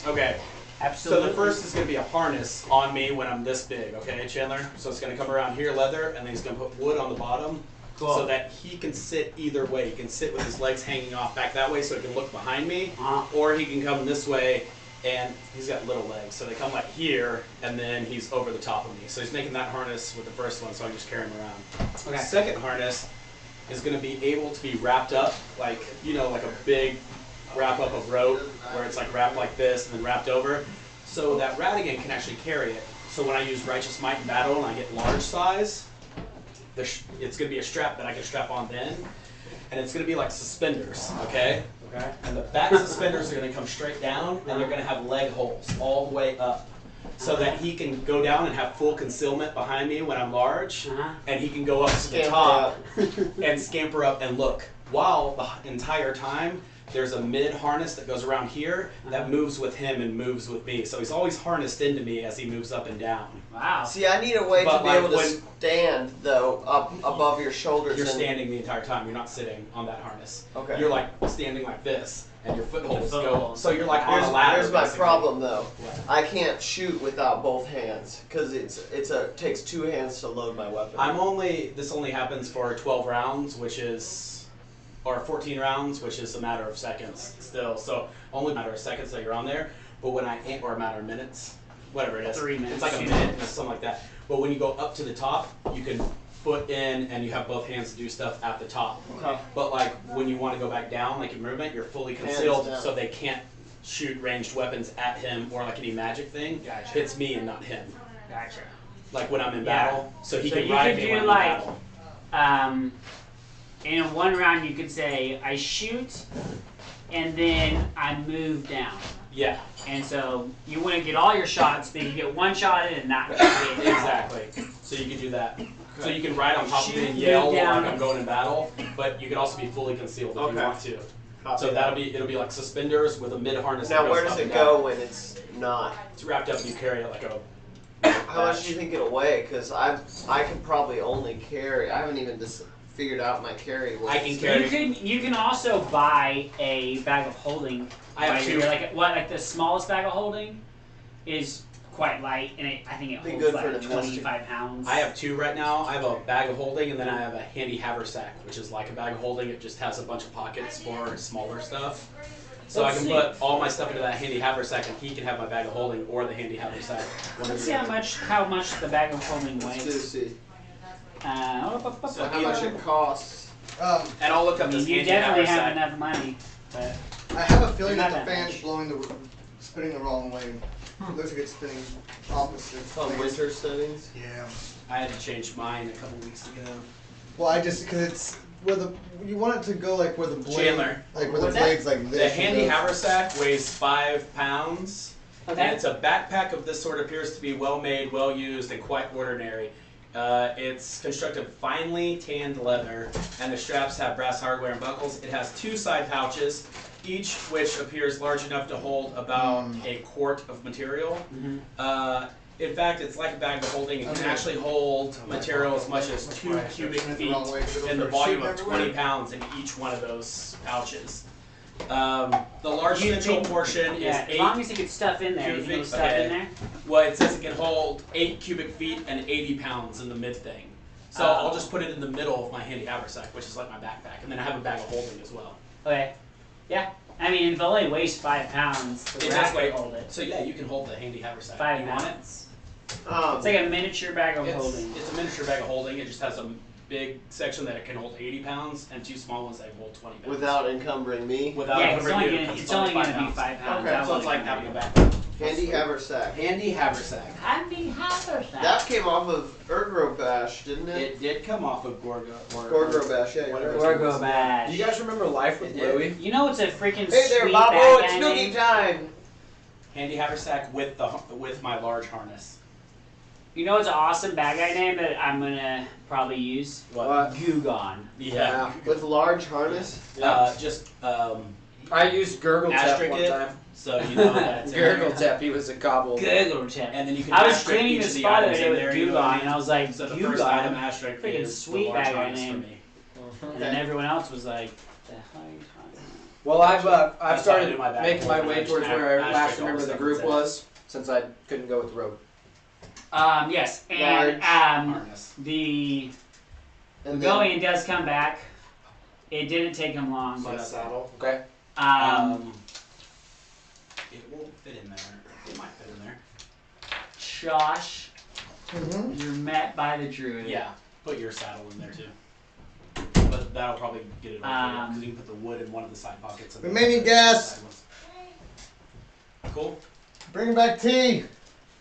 Okay. Absolutely. So the first is going to be a harness on me when I'm this big, okay, Chandler? So it's going to come around here, leather, and then he's going to put wood on the bottom. Cool. So that he can sit either way. He can sit with his legs hanging off back that way so he can look behind me, or he can come this way, and he's got little legs. So they come like here, and then he's over the top of me. So he's making that harness with the first one, so I can just carry him around. Okay. The second harness is going to be able to be wrapped up, like, you know, like a big wrap up of rope, where it's like wrapped like this and then wrapped over. So that Radigan can actually carry it. So when I use Righteous Might in battle and I get large size, it's going to be a strap that I can strap on then. And it's going to be like suspenders, okay? Okay. And the back suspenders are going to come straight down, and they're going to have leg holes all the way up. So that he can go down and have full concealment behind me when I'm large, and he can go up to the top and scamper up and look. While the entire time, there's a mid harness that goes around here that moves with him and moves with me. So he's always harnessed into me as he moves up and down. Wow. See, I need a way But to be like able to when- stand, though, up above your shoulders. You're and- standing the entire time. You're not sitting on that harness. Okay. You're like standing like this, and your footholds The go. footholds. So you're like on a ladder. Here's my basically. problem, though. What? I can't shoot without both hands because it takes 2 hands to load my weapon. This only happens for 12 rounds, or 14 rounds, which is a matter of seconds still. So only a matter of seconds that you're on there. But when or a matter of minutes, whatever it is. 3 minutes. It's like a minute or something like that. But when you go up to the top, you can foot in and you have both hands to do stuff at the top. Okay. But like when you want to go back down, like in movement, you're fully Hands concealed, down. so they can't shoot ranged weapons at him or like any magic thing. Gotcha. It's me and not him. Gotcha. Like when I'm in Yeah. battle, so he So can you ride could me do, when I'm like- in battle. In one round, you could say, I shoot, and then I move down. Yeah. And so you want to get all your shots, but you get one shot in and not get hit. Exactly. So you can do that. So you can ride on top of me and Shoot, yell move down. like I'm going in battle, but you can also be fully concealed if you Okay. want to. So it'll be like suspenders with a mid harness. Now, that where goes does up it and go down. when it's not? It's wrapped up and you carry it like a. How much do you think it'll weigh? Because I could probably only carry. I haven't even figured out my carry weight. I can carry. You can also buy a bag of holding. I have two. Like the smallest bag of holding is quite light, and I think it Be holds good for like domestic. 25 pounds. I have two right now. I have a bag of holding, and then I have a handy haversack, which is like a bag of holding. It just has a bunch of pockets for smaller stuff. So I can put all my stuff into that handy haversack, and he can have my bag of holding or the handy haversack. Let's see how much the bag of holding Let's weighs. see. So How much it costs. And I'll look up this You handy definitely haversack. have enough money, but I have a feeling Not that the that fan's much. spinning the wrong way. It looks like it's spinning opposite. On ways. winter settings. Yeah. I had to change mine a couple weeks ago. Well, because it's where you want it to go like where the blade, Chandler. like where the What's blade's like The this. handy haversack weighs 5 pounds, okay. and it's a backpack of this sort. Appears to be well made, well used, and quite ordinary. It's constructed of finely tanned leather, and the straps have brass hardware and buckles. It has 2 side pouches, each which appears large enough to hold about a quart of material. In fact, it's like a bag of holding. It can actually hold material as much as 2 cubic feet in the volume of 20 pounds in each one of those pouches. The large central portion is as 8 long as you get stuff in there, you cubic can stuff okay. in there. Well, it says it can hold 8 cubic feet and 80 pounds in the mid thing. So I'll just put it in the middle of my handy haversack, which is like my backpack, and then I have a bag of holding as well. Okay. Yeah. I mean, if it only weighs 5 pounds, the It rack does weigh. will hold it. So yeah, you can hold the handy haversack. 5 you want it? pounds. It's like a miniature bag of holding. It's a miniature bag of holding. It just has a big section that it can hold 80 pounds and 2 small ones that hold 20 pounds. Without encumbering me. Without Yeah, it's only covering you, gonna, it's only gonna be 5 5 pounds. Okay, That So it's won't like having a cover backpack. Handy haversack. Handy haversack. Handy haversack. That came off of Ergrobash, didn't it? It did come off of Gorgo. Gorgrobash, yeah. Whatever. You're right. Gorgo bash. Do you guys remember Life with It did. Louie? You know it's a freaking Hey there, sweet Bobo, bad it's guy noogie name? time. Handy haversack with my large harness. You know it's an awesome bad guy name that I'm gonna probably use? What? Gugon. Yeah. With large harness. Just I used Gurgle Tap asterisk one it, time. so you know that's in there. Gurgle Tap, he was a gobble. Gurgle tip. And then you can I was asterisk cleaning each the of the spot items today in with there, you know what I Gugon, mean? and I was like, So the first item Gugon. asterisk Freaking is sweet the large bag harness name. for me. And then everyone else was like, the hell are you talking about? Well, I've That's how I started do my bag making my holding. way I towards just where I last asterisk all remember the the stuff group that's in it. was, since I couldn't go with the road. Yes, and Harness. the And Pavilion does come back. It didn't take him long, my but saddle. Okay. It won't fit in there. It might fit in there. Josh, Mm-hmm. you're met by the druid. Yeah, put your saddle in there too. But that'll probably get it over because you can put the wood in one of the side pockets. And We the may need gas. side ones. Cool. Bring back tea.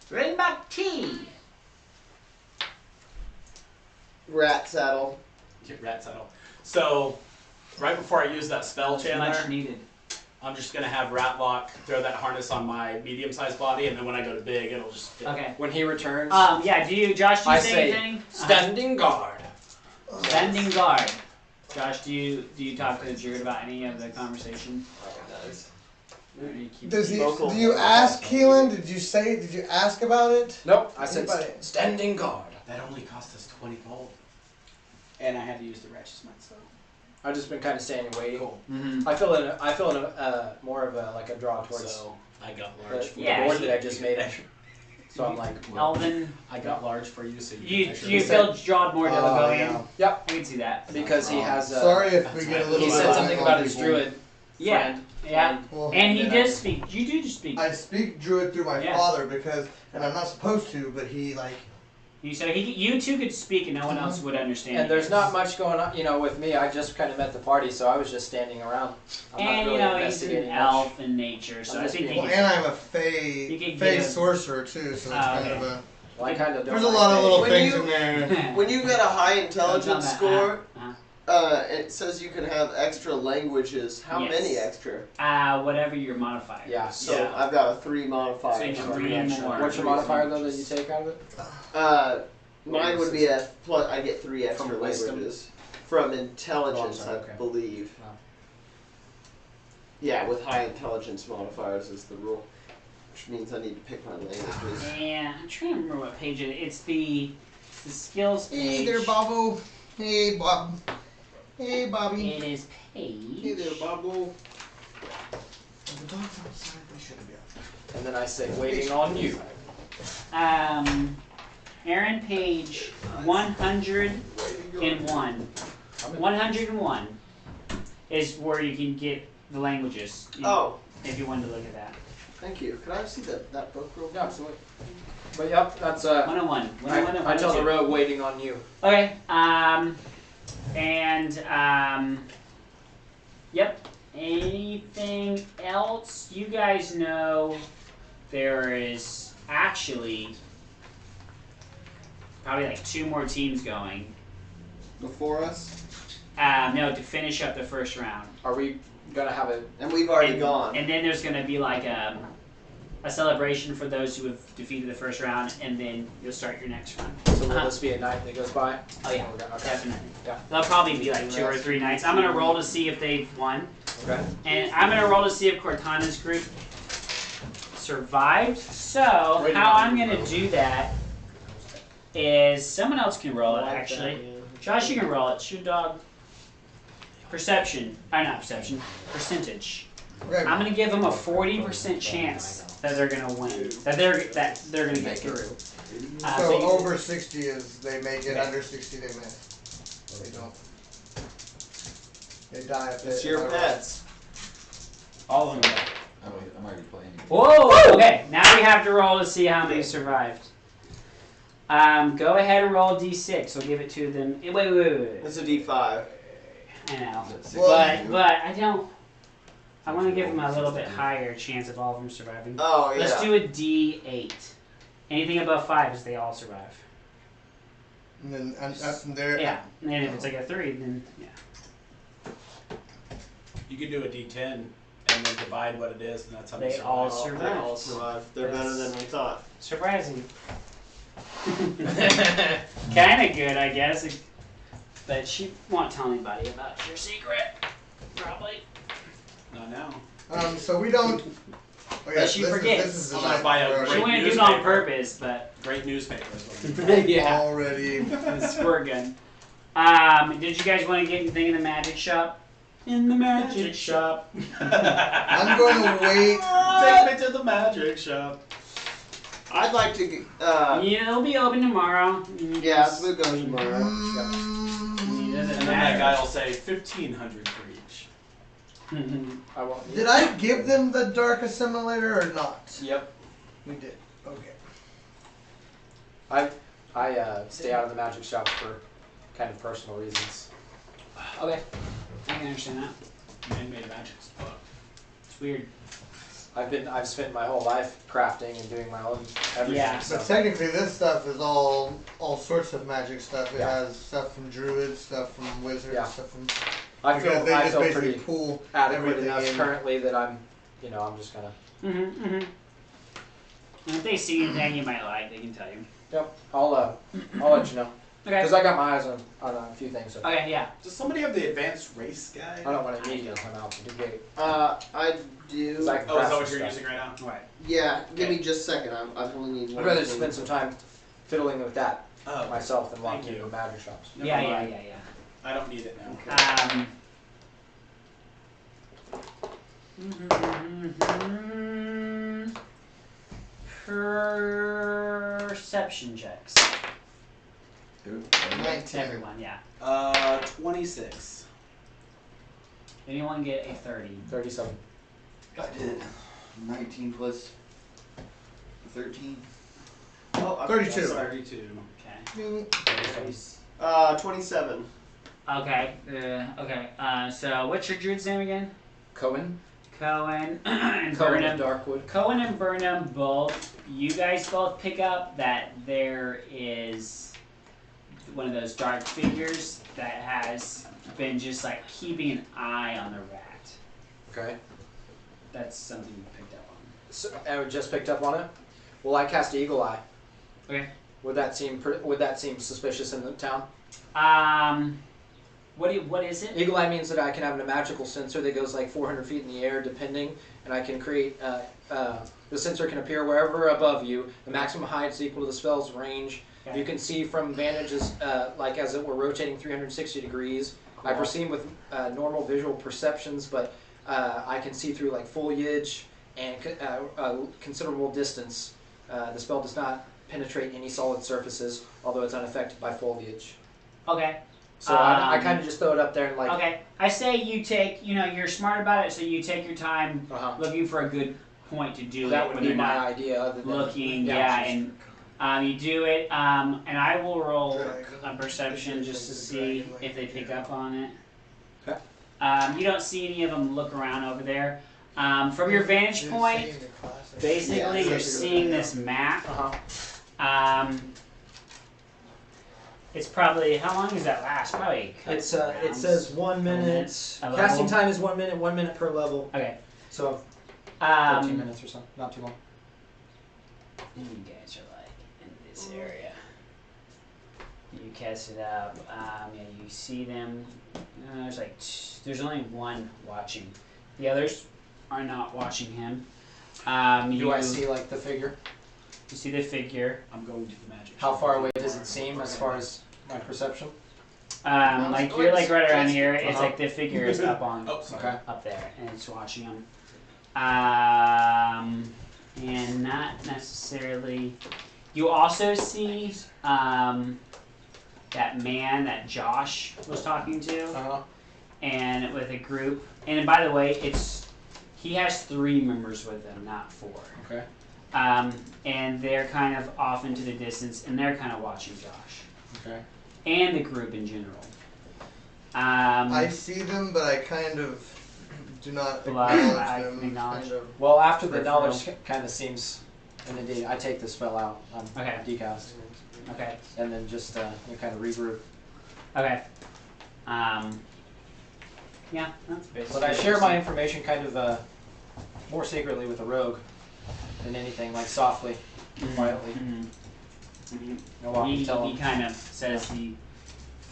Bring back tea. Rat saddle. Get rat saddle. So, right before I use that spell, Much Chandler, needed. I'm just gonna have Ratlock throw that harness on my medium-sized body, and then when I go to big, it'll just fit. Okay. When he returns, Yeah. Josh? Do you I say say, anything? standing guard. Standing guard. Josh, do you talk to the druid about any of the conversation? Or do you keep Do Vocal. you ask Keelan? Did you ask about it? Nope, I said Anybody? standing guard. That only cost us 20 gold. And I had to use the ratchet myself. I've just been kind of standing waiting. Cool. Mm-hmm. I feel in more of a like a draw towards So, I got large for the Yeah, board he- that I just made. So I'm like, Elvin, I got large for you, so you can you feel drawn more to the Oh, pavilion? yeah. yep, I can see that. because he has. Sorry if we That's get a right. little. He bit said of something on about his people. druid Yeah. friend. Yeah. Well, And he then does speak. You do just speak. I speak druid through my Yeah. father because, and I'm not supposed to, but he like. So you two could speak and no one else would understand. And you. there's not much going on, with me. I just kind of met the party, so I was just standing around. I'm And not really he's an investigating much. elf in nature, so I'm I just think being- he Well, could, and I'm a You could fey give- sorcerer too, so it's kind okay. of a. Well, I kind of don't. There's a like lot of that. little When things you- in there. When you get a high Don't tell intelligence that, score, it says you can have extra languages. How Yes. many extra? whatever your modifier. Yeah. So Yeah. I've got a 3 modifier. So you so can I three can more. What's your modifier though that you take out of it? Mine would be a plus. I get 3 extra From wisdom? languages from intelligence, Oh, I'm sorry, I okay. believe. Oh. Yeah, with high intelligence modifiers is the rule, which means I need to pick my languages. Yeah, I'm trying to remember what page it is. It's the skills page. Hey there, Bobo. Hey, Bob. Hey, Bobby. It is Paige. Hey there, Bobble. The dog's outside. They shouldn't be out. And then I say, waiting on you. Aaron, page 101. 101 is where you can get the languages. Oh, If you wanted to look at that. thank you. Could I see that book real quick? Yeah, absolutely. But yep, that's 101. 101 and I tell the 102. rogue waiting on you. Okay. Yep. Anything else? You guys know there is actually probably like 2 more teams going. Before us? No, to finish up the first round. Are we gonna have it? And we've already gone. And then there's gonna be like a celebration for those who have defeated the first round, and then you'll start your next round. So will this be a night that goes by? Oh yeah, Okay. definitely. Yeah. There'll probably be like 2 or 3 nights. I'm gonna roll to see if they've won, Okay. and I'm gonna roll to see if Cortana's group survived. So Wait a how I'm minute. gonna do that is someone else can roll it actually. Josh, you can roll it. Shoot dog. Perception. Not perception. Percentage. Okay. I'm gonna give them a 40% chance that they're gonna win. That they're gonna get through. So you- over 60 is they make it, under 60 they miss. They don't. They die if It's they. your pets. all of them. I'm already playing. Whoa! Okay, now we have to roll to see how many survived. Go ahead and roll D6. We'll give it to them. Wait. It's a D5. I know, Well, but I don't. I want to give them a little bit higher chance of all of them surviving. Oh, yeah. Let's do a D8. Anything above 5 is they all survive. And then up from there. Yeah, and then if it's like a 3, then yeah. You could do a D10 and then divide what it is, and that's how They survive. all Oh, survive. they all survive. They're better than we thought. Surprising. Kind of good, I guess. But she won't tell anybody about your secret. Probably. Not now. So we don't. Oh, But she forgets. This is the I'm gonna night buy a where She great wouldn't do it on newspaper. purpose, but Great newspaper is what I'm yeah, already. it's squirt gun. Did you guys want to get anything in the magic shop? In the magic shop. I'm going to wait. Take me to the magic shop. I'd like to. It'll be open tomorrow. Yeah, we'll go tomorrow. It doesn't And then that guy matter. will say 1,500 for each. I won't. Did I give them the dark assimilator or not? Yep. We did. Okay. I stay out of the magic shop for kind of personal reasons. Okay, I can understand that. Man-made magic book. It's weird. I've spent my whole life crafting and doing my own everything. Yeah. So So technically, this stuff is all sorts of magic stuff. It Yeah. has stuff from druids, stuff from wizards, Yeah. stuff from. I because feel they I just feel basically pretty pull adequate everything enough in. currently that I'm just gonna. And if they see anything you might like, they can tell you. Yep. I'll let you know Okay. because I got my eyes on a few things. So Okay, yeah. Does somebody have the advanced race guide? I don't want to immediately come out to debate. I do. 'Cause I can Oh, is craft that what you're stuff. using right now? Alright. Yeah, give me just a second. I only need one. I'd rather thing. spend some time fiddling with that Oh, myself than Thank walking you. into magic shops. Never Yeah. mind. I don't need it now. Perception checks. Who? 19. Everyone, yeah. 26. Anyone get a 30? 37. I did 19 plus 13. Oh, I'm 32. sorry. 32. Okay. 27. Okay. Okay. So what's your druid's name again? Cohen. Cohen and Cohen Burnham. of Darkwood. Cohen and Burnham both. You guys both pick up that there is one of those dark figures that has been just like keeping an eye on the rat. Okay. That's something you picked up on. So I just picked up on it. Well, I cast Eagle Eye. Okay. Would that seem suspicious in the town? What is it? Eagle Eye means that I can have a magical sensor that goes like 400 feet in the air, depending, and I can create. The sensor can appear wherever above you. The maximum height is equal to the spell's range. Okay. You can see from vantages, like as it were rotating 360 degrees. I proceed with normal visual perceptions, but I can see through like foliage and a considerable distance. The spell does not penetrate any solid surfaces, although it's unaffected by foliage. Okay. So I kind of just throw it up there and like. Okay. I say you take. You're smart about it, so you take your time looking for a good point to do that it would when be you're my not idea. Other than looking. And you do it. And I will roll a perception just to see if they pick up on it. Okay. You don't see any of them look around over there. From your vantage point, basically you're seeing this map. It's probably, how long does that last? Probably. It says 1 minute. Casting time is 1 minute. 1 minute per level. Okay. So 14 minutes or so. Not too long. And you guys are like in this area. You cast it up. Yeah, you see them. There's only one watching. The others are not watching him. Do I see like the figure? You see the figure. I'm going to the magic. How far away does it seem as far as my perception? Like you're like right around here. It's like the figure is up on up there, and it's watching him. And not necessarily. You also see that man that Josh was talking to, and with a group. And by the way, he has 3 members with him, not 4. Okay. And they're kind of off into the distance, and they're kind of watching Josh. Okay. And the group in general. I see them, but I kind of do not acknowledge them. Kind of well, after the knowledge kind of seems, and indeed, I take the spell out. Okay. Decast. Okay. And then just kind of regroup. Okay. Yeah, that's basically. But I share my information kind of more secretly with the rogue than anything, like softly, quietly. No walk and tell him. He kind of says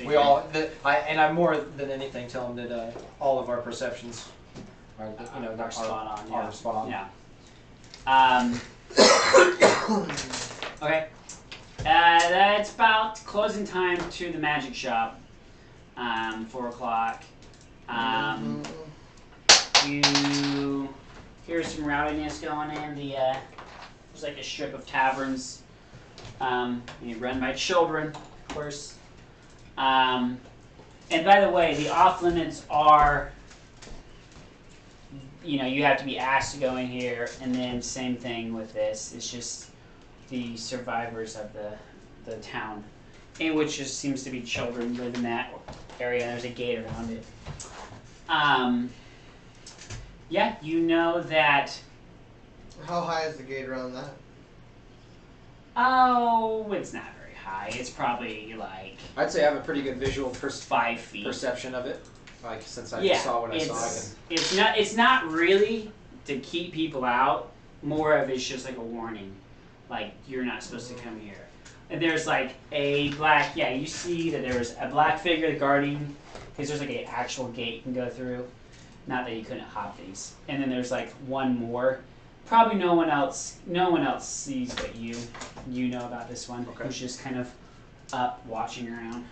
We all, I more than anything tell him that all of our perceptions are, are spot on. Are spot on. Yeah. Okay. That's about closing time to the magic shop. 4 o'clock. You hear some rowdiness going in. There's like a strip of taverns. Run by children, of course. And by the way, the off limits are, you have to be asked to go in here, and then same thing with this. It's just the survivors of the town, and which just seems to be children live in that area. There's a gate around it. Yeah, you know that. How high is the gate around that? Oh, it's not very high. It's probably like. I'd say I have a pretty good visual 5 feet perception of it. Like since I saw what I saw. It's not really to keep people out. More of it's just like a warning, like you're not supposed to come here. And there's like a black. Yeah, you see that there's a black figure guarding, because there's like an actual gate you can go through. Not that you couldn't hop these. And then there's like one more. Probably no one else sees but you know about this one. Okay. Who's just kind of up watching around,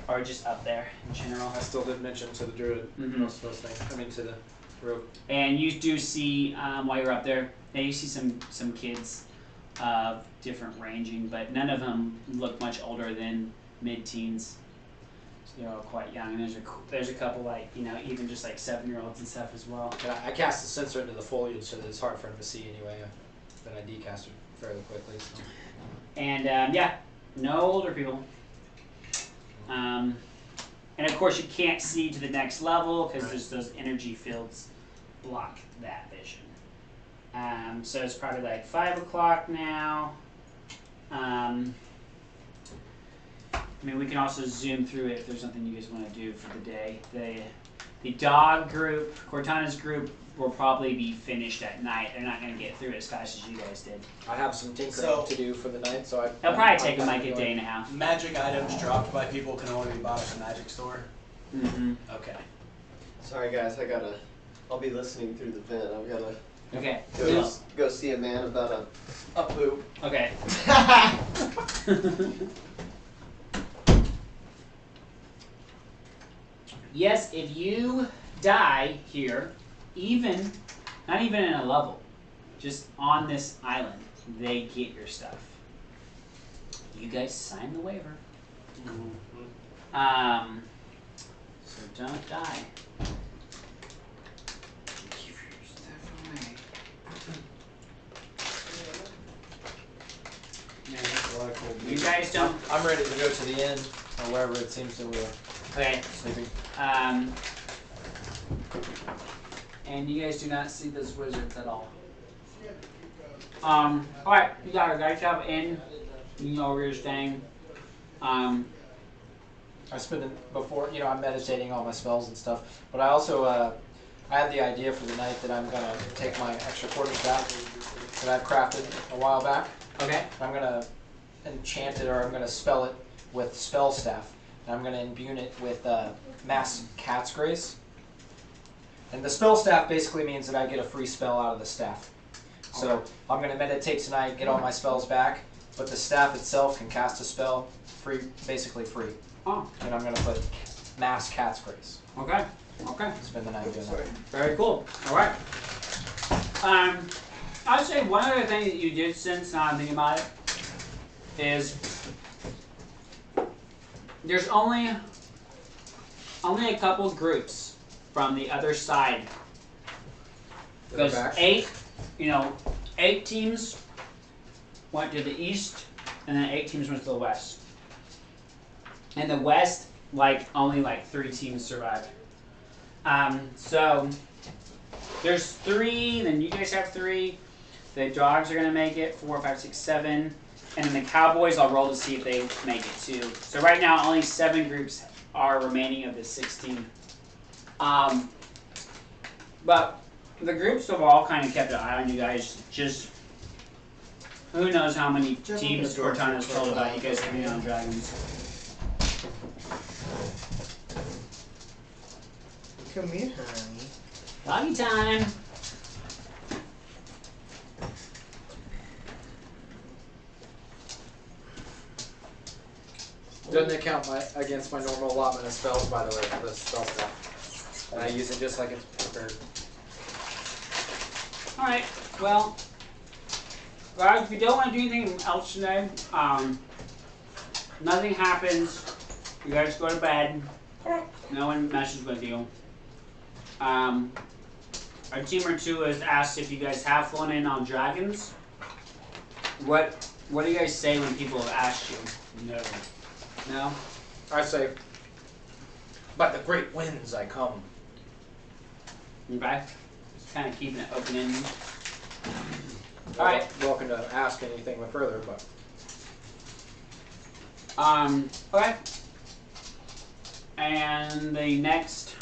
or just up there in general. I still did mention to the druid most of those things. I mean to the rogue. And you do see while you're up there, and you see some kids of different ranging, but none of them look much older than mid-teens. So they're all quite young, and there's a couple like even just like 7-year-olds and stuff as well. And I cast the sensor into the foliage so that it's hard for him to see anyway. Then I decast it fairly quickly. So. And no older people. And of course you can't see to the next level because there's those energy fields block that vision. So it's probably like 5 o'clock now. I mean, we can also zoom through it if there's something you guys want to do for the day. The dog group, Cortana's group, will probably be finished at night. They're not going to get through it as fast as you guys did. I have some tinkering to do for the night, so It'll probably take them like a day and a half. Magic items dropped by people can only be bought at the magic store. Mm-hmm. Okay. Sorry guys, I'll be listening through the vent. I've gotta Okay. go see a man about a poop. Okay. Yes, if you die here, even, not even in a level, just on this island, they get your stuff. You guys sign the waiver. So don't die. Give your stuff away. Man, that's a lot of cold You meat. guys don't. I'm ready to go to the inn or wherever it seems that we're Okay. sleeping. And you guys do not see those wizards at all. Alright, you guys have in. You know where you're staying. I spend it before, I'm meditating on my spells and stuff. But I also, I had the idea for the night that I'm gonna take my extra quarterstaff that I've crafted a while back. Okay. I'm gonna enchant it, or I'm gonna spell it with spell staff, and I'm gonna imbue it with mass cat's grace. And the spell staff basically means that I get a free spell out of the staff. So I'm gonna meditate tonight, get all my spells back, but the staff itself can cast a spell free, basically free. Oh. And I'm gonna put mass cat's grace. Okay. Okay. Spend the night doing that. Very cool. Alright. I'd say one other thing that you did since now I'm thinking about it is there's only a couple groups from the other side. Because eight teams went to the east and then 8 teams went to the west. In the west, only 3 teams survived. So there's 3, then you guys have 3. The dogs are gonna make it 4, 5, 6, 7, and then the Cowboys I'll roll to see if they make it too. So right now only 7 groups are remaining of the 16. But the groups have all kind of kept an eye on you guys. Just who knows how many teams Cortana's told about you guys coming on dragons. Come here, honey. Doggy time. Doesn't it count against my normal allotment of spells, by the way, for the spell stuff? And I use it just like it's prepared. Alright, well, guys, if you don't want to do anything else today, nothing happens. You guys go to bed. No one messes with you. A team or two has asked if you guys have flown in on dragons. What do you guys say when people have asked you? No. No? I say, by the great winds I come. Okay. Just kind of keeping it open-ended. Alright. Welcome to ask anything further, but... Okay. And the next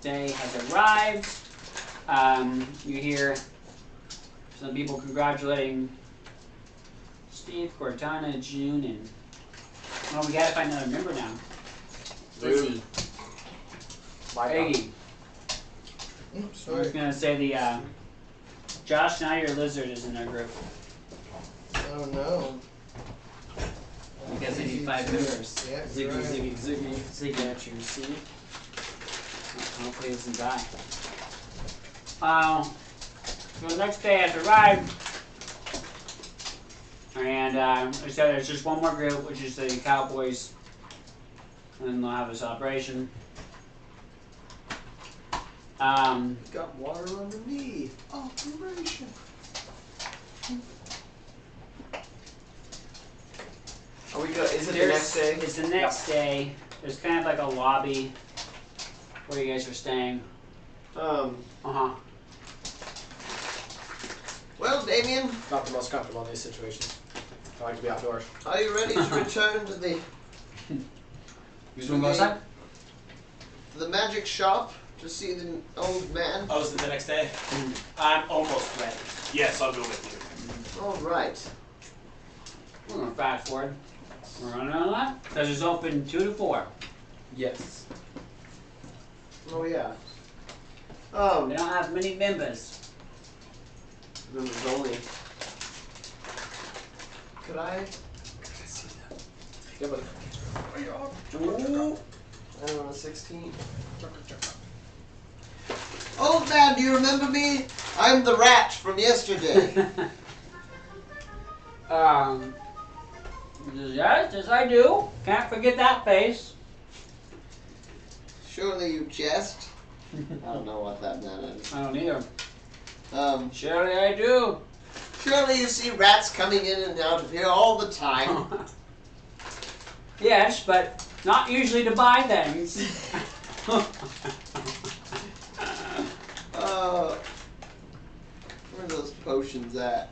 day has arrived. You hear some people congratulating Steve, Cortana, June, and well, we gotta find another member now. Lizzie, Peggy. I was Sorry. gonna say the Josh now your lizard is in our group. Oh no. You guys need 5 members. Yeah, Ziggy, right. ziggy, ziggy, ziggy. Can't you see? Hopefully he doesn't die. So the next day has arrived, and so there's just one more group, which is the Cowboys, and then they'll have a celebration. Got water on the knee. Operation. Are we good? Is it the next day? It's the next day. There's kind of like a lobby where you guys are staying. Uh-huh. Well, Damien, Not the most comfortable in these situations. I like to be outdoors. are you ready to return to the You just want to go outside? the magic shop to see the old man? Oh, is it the next day? I'm almost ready. Yes, I'll go with you. All right. We're going to fast forward. We're running on that. Because it's open 2 to 4. Yes. Oh yeah. They don't have many members. There was only. Could I? Yeah, but... Ooh. And on a 16. Old man, do you remember me? I'm the rat from yesterday. Yes, I do. Can't forget that face. Surely you jest. I don't know what that meant. I don't either. Surely I do. Surely you see rats coming in and out of here all the time. Yes, but not usually to buy things. Where are those potions at?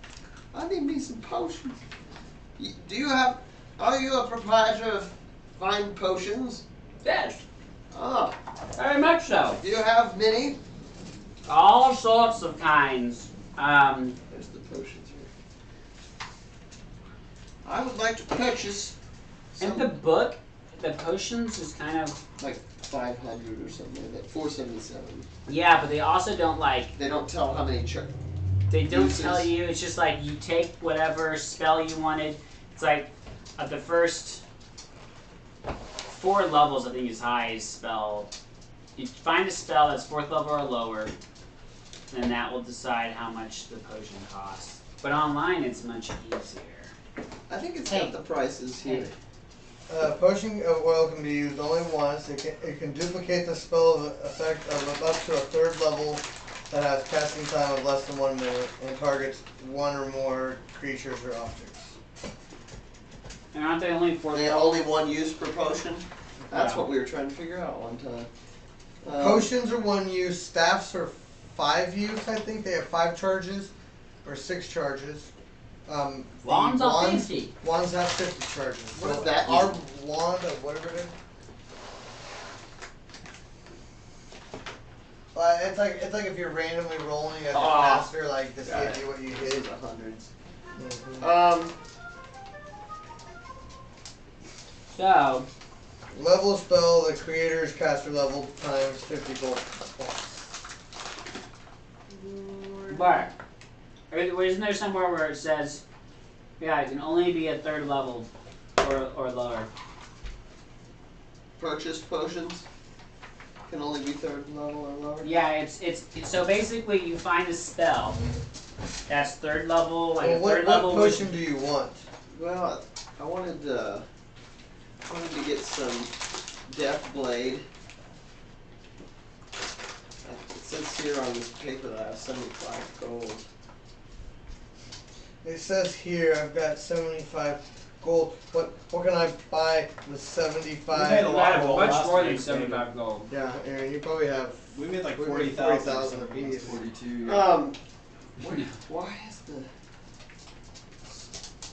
I need me some potions. Are you a proprietor of fine potions? Yes, Ah, very much so. do you have many? All sorts of kinds. There's the potions here. I would like to purchase In some, the book, the potions is kind of like 500 or something like that. 477. yeah, but they also don't like. They don't tell how many They don't uses. tell you. It's just like you take whatever spell you wanted. It's like at the first 4 levels, I think is highest spell. You find a spell that's 4th level or lower, then that will decide how much the potion costs. But online, it's much easier. I think it's Hey. got the prices here. Potion of oil can be used only once. It can duplicate the spell effect of up to a 3rd level that has casting time of less than 1 minute and targets 1 or more creatures or objects. And aren't they only 4th They level? only one use per potion? That's Yeah. what we were trying to figure out one time. Potions are 1 use. Staffs are 5 use. I think they have 5 charges or 6 charges. The Wands are 50. Wands have 50 charges. What So does that our mean? wand of whatever it is. It's like if you're randomly rolling as a caster, like to see Got if it. you what you This hit. is the hundreds. Mhm. So, Level of spell, the creator's caster level times 50 gold points. but isn't there somewhere where it says, yeah, it can only be a 3rd level or lower? Purchased potions can only be 3rd level or lower. Yeah, it's so basically you find a spell that's 3rd level, like Well, a what 3rd level potion do you want? Well, I wanted to get some Death Blade. It says here on this paper that I have 75 gold. It says here I've got 75 gold. What can I buy with 75? We made a lot of gold much last more week, than 75 gold. Yeah, Aaron, you probably have We made like we made 40,000 40,000 apiece. 42. Why is the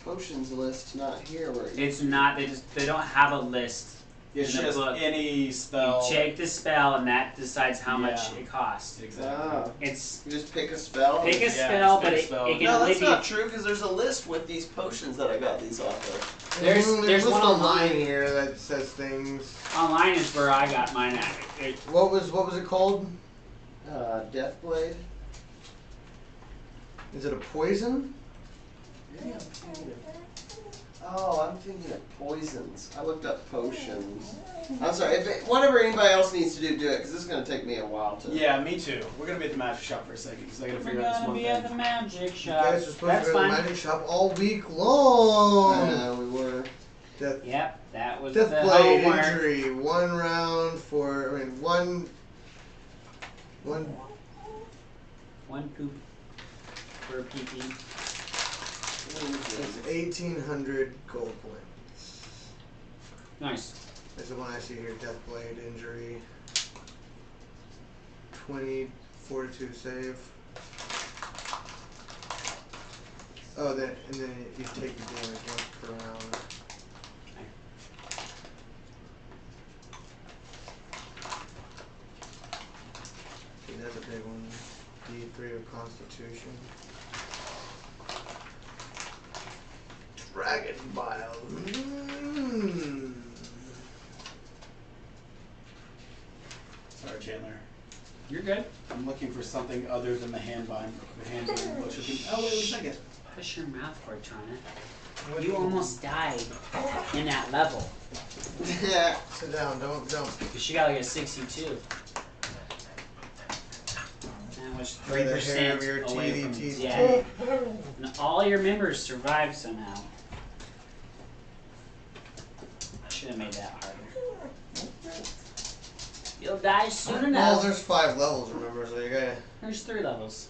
potions list not here? Where It's not. They don't have a list. It's in the just book. any spell. You check the spell, and that decides how much Yeah. it costs. Exactly. It's you just pick a spell. pick a Yeah, spell, just but pick a it spell. can No, only that's be. not true because there's a list with these potions that I got these off of. There's lists one online. here that says things. Online is where I got mine at. What was it called? Death Blade. Is it a poison? Maybe I'm thinking of. Oh, I'm thinking of poisons. I looked up potions. I'm sorry. Whatever anybody else needs to do it because this is going to take me a while to. Yeah, me too. We're gonna be at the magic shop for a second because I gotta We're figure out this gonna one be thing. at the magic You shop. guys are supposed That's to go to the fine. magic shop all week long. I know we were. Yep, that was Death the blade homework. injury. 1 round for. One. 1 poop per PP. It's 1,800 gold points. Nice. That's the one I see here. Death blade injury. 20 fortitude save. Oh, then you take the damage once per round. Okay, that's a big one. D3 of Constitution. Dragon Bile. Sorry, Chandler. You're good. I'm looking for something other than the hand bind. The hand bind. Oh wait a second. Push your mouth, Cortana. You almost died in that level. Sit down. Don't. Because she got like a 62. That was 3% your away from TDT. dead. And all your members survived somehow. I should have made that harder. You'll die soon Well, enough. there's 5 levels, remember? So you gotta. There's 3 levels.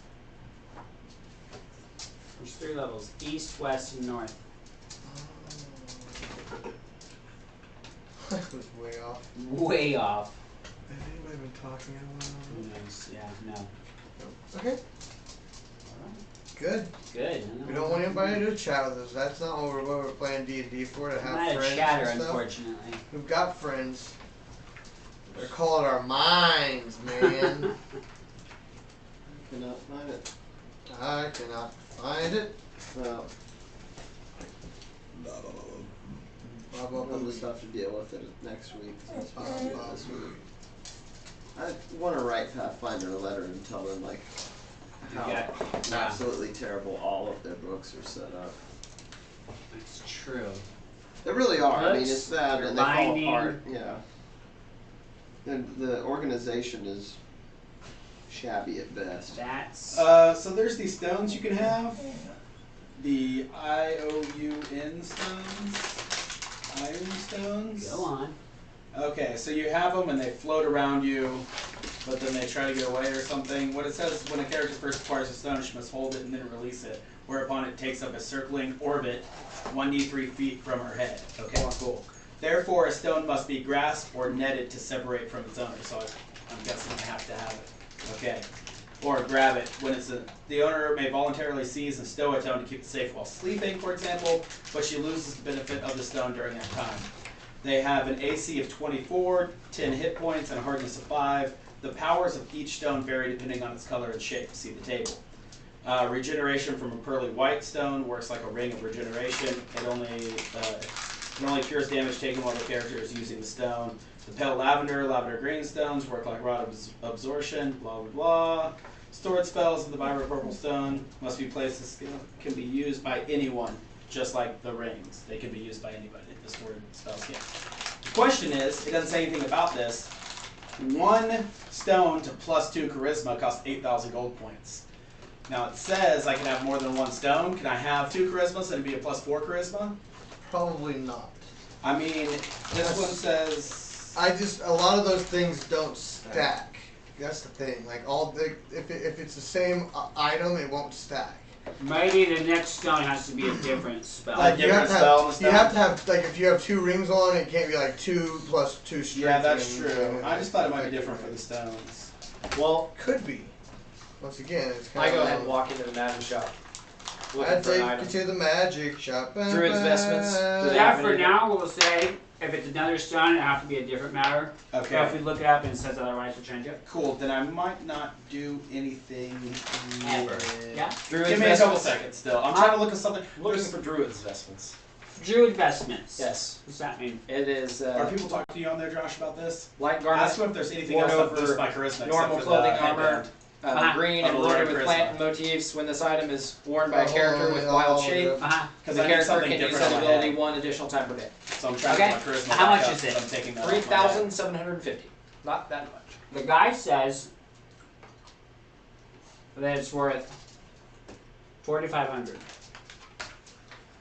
There's 3 levels. East, west, and north. I was way off. Way off. Has anybody been talking in a Who while? knows? Yeah, no. Okay. Good. Good. We don't want anybody to chat with us. That's not what we're playing D&D for, to I'm have not a friends chatter, and stuff. unfortunately. We've got friends. They're calling our minds, man. Cannot find it. I cannot find it. Well, we'll just have to deal with it next week. Since we can't do it this week. I want to write Pathfinder a letter and tell them like how absolutely terrible all of their books are set up. It's true. They really are. I mean, Books, it's sad your and they fall binding. apart. Yeah. And the organization is shabby at best. That's So there's these stones you can have. The IOUN stones. Iron stones. go on. Okay, so you have them and they float around you, but then they try to get away or something. What it says is when a character first acquires a stone, she must hold it and then release it, whereupon it takes up a circling orbit 1d3 feet from her head. Okay, cool. Therefore, a stone must be grasped or netted to separate from its owner. So I'm guessing I have to have it. Okay. Or grab it when the owner may voluntarily seize and stow a stone to keep it safe while sleeping, for example, but she loses the benefit of the stone during that time. They have an AC of 24, 10 hit points, and a hardness of 5. The powers of each stone vary depending on its color and shape. See the table. Regeneration from a pearly white stone works like a ring of regeneration. It only cures damage taken while the character is using the stone. The pale lavender green stones work like rod absorption, blah blah blah. Stored spells of the vibrant purple stone must be placed as can be used by anyone, just like the rings. They can be used by anybody. The stored spells can. The question is, it doesn't say anything about this. 1 stone to +2 charisma costs 8,000 gold points. Now it says I can have more than 1 stone. Can I have 2 charismas and it'd be a +4 charisma? Probably not. I mean, this one says. A lot of those things don't stack. That's the thing. Like if it's the same item, it won't stack. Maybe the next stone has to be a different spell. Like you have different to have like if you have 2 rings on, it can't be like 2 plus 2 strength. Yeah, that's true. I just thought it might be different for the stones. Well, Could be. Once again, it's kind I of. go ahead and walk into the magic shop. Looking I'd for an take item. you to the magic shop. Druid's vestments. Do they Yeah, have for any- now we'll say if it's another stone, it have to be a different matter. Okay. So if we look it up and it says otherwise, we'll change it. Cool. Then I might not do anything Ever. Yeah. Druid's Give me a couple vestments. seconds still. I'm trying to look at something. Looking for Druid's vestments. Druid vestments. Yes. What's that mean? It is Are people talking to you on there, Josh, about this? light Ask garment, them if there's anything worn else that over boosts my charisma normal except for clothing the armor, headband. green Oh, the embroidered Lord with of plant charisma. motifs. When this item is worn by a Oh, character with yeah, wild all shape, of Uh-huh. Because the I need character something can use different that on my ability head. 1 additional time per day. So I'm trying Okay. to get my charisma How back much up, is it? so I'm taking that off my head. 3,750. Not that much. The guy says that it's worth 4,500.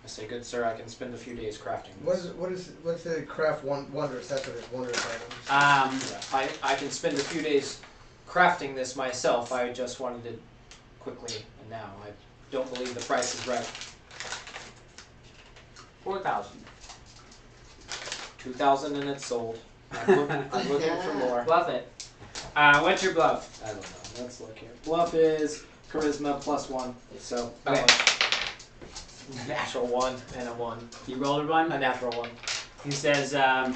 I say, good sir, I can spend a few days crafting What's this. the craft wondrous? That's what it is. Wondrous items. I can spend a few days crafting this myself. I just wanted it quickly and now. I don't believe the price is right. 4,000. 2,000 and it's sold. I'm looking for more. Bluff it. What's your bluff? I don't know. Let's look here. Bluff is charisma +1. So Okay. natural 1 and a 1. You rolled a one. A natural 1. He says, I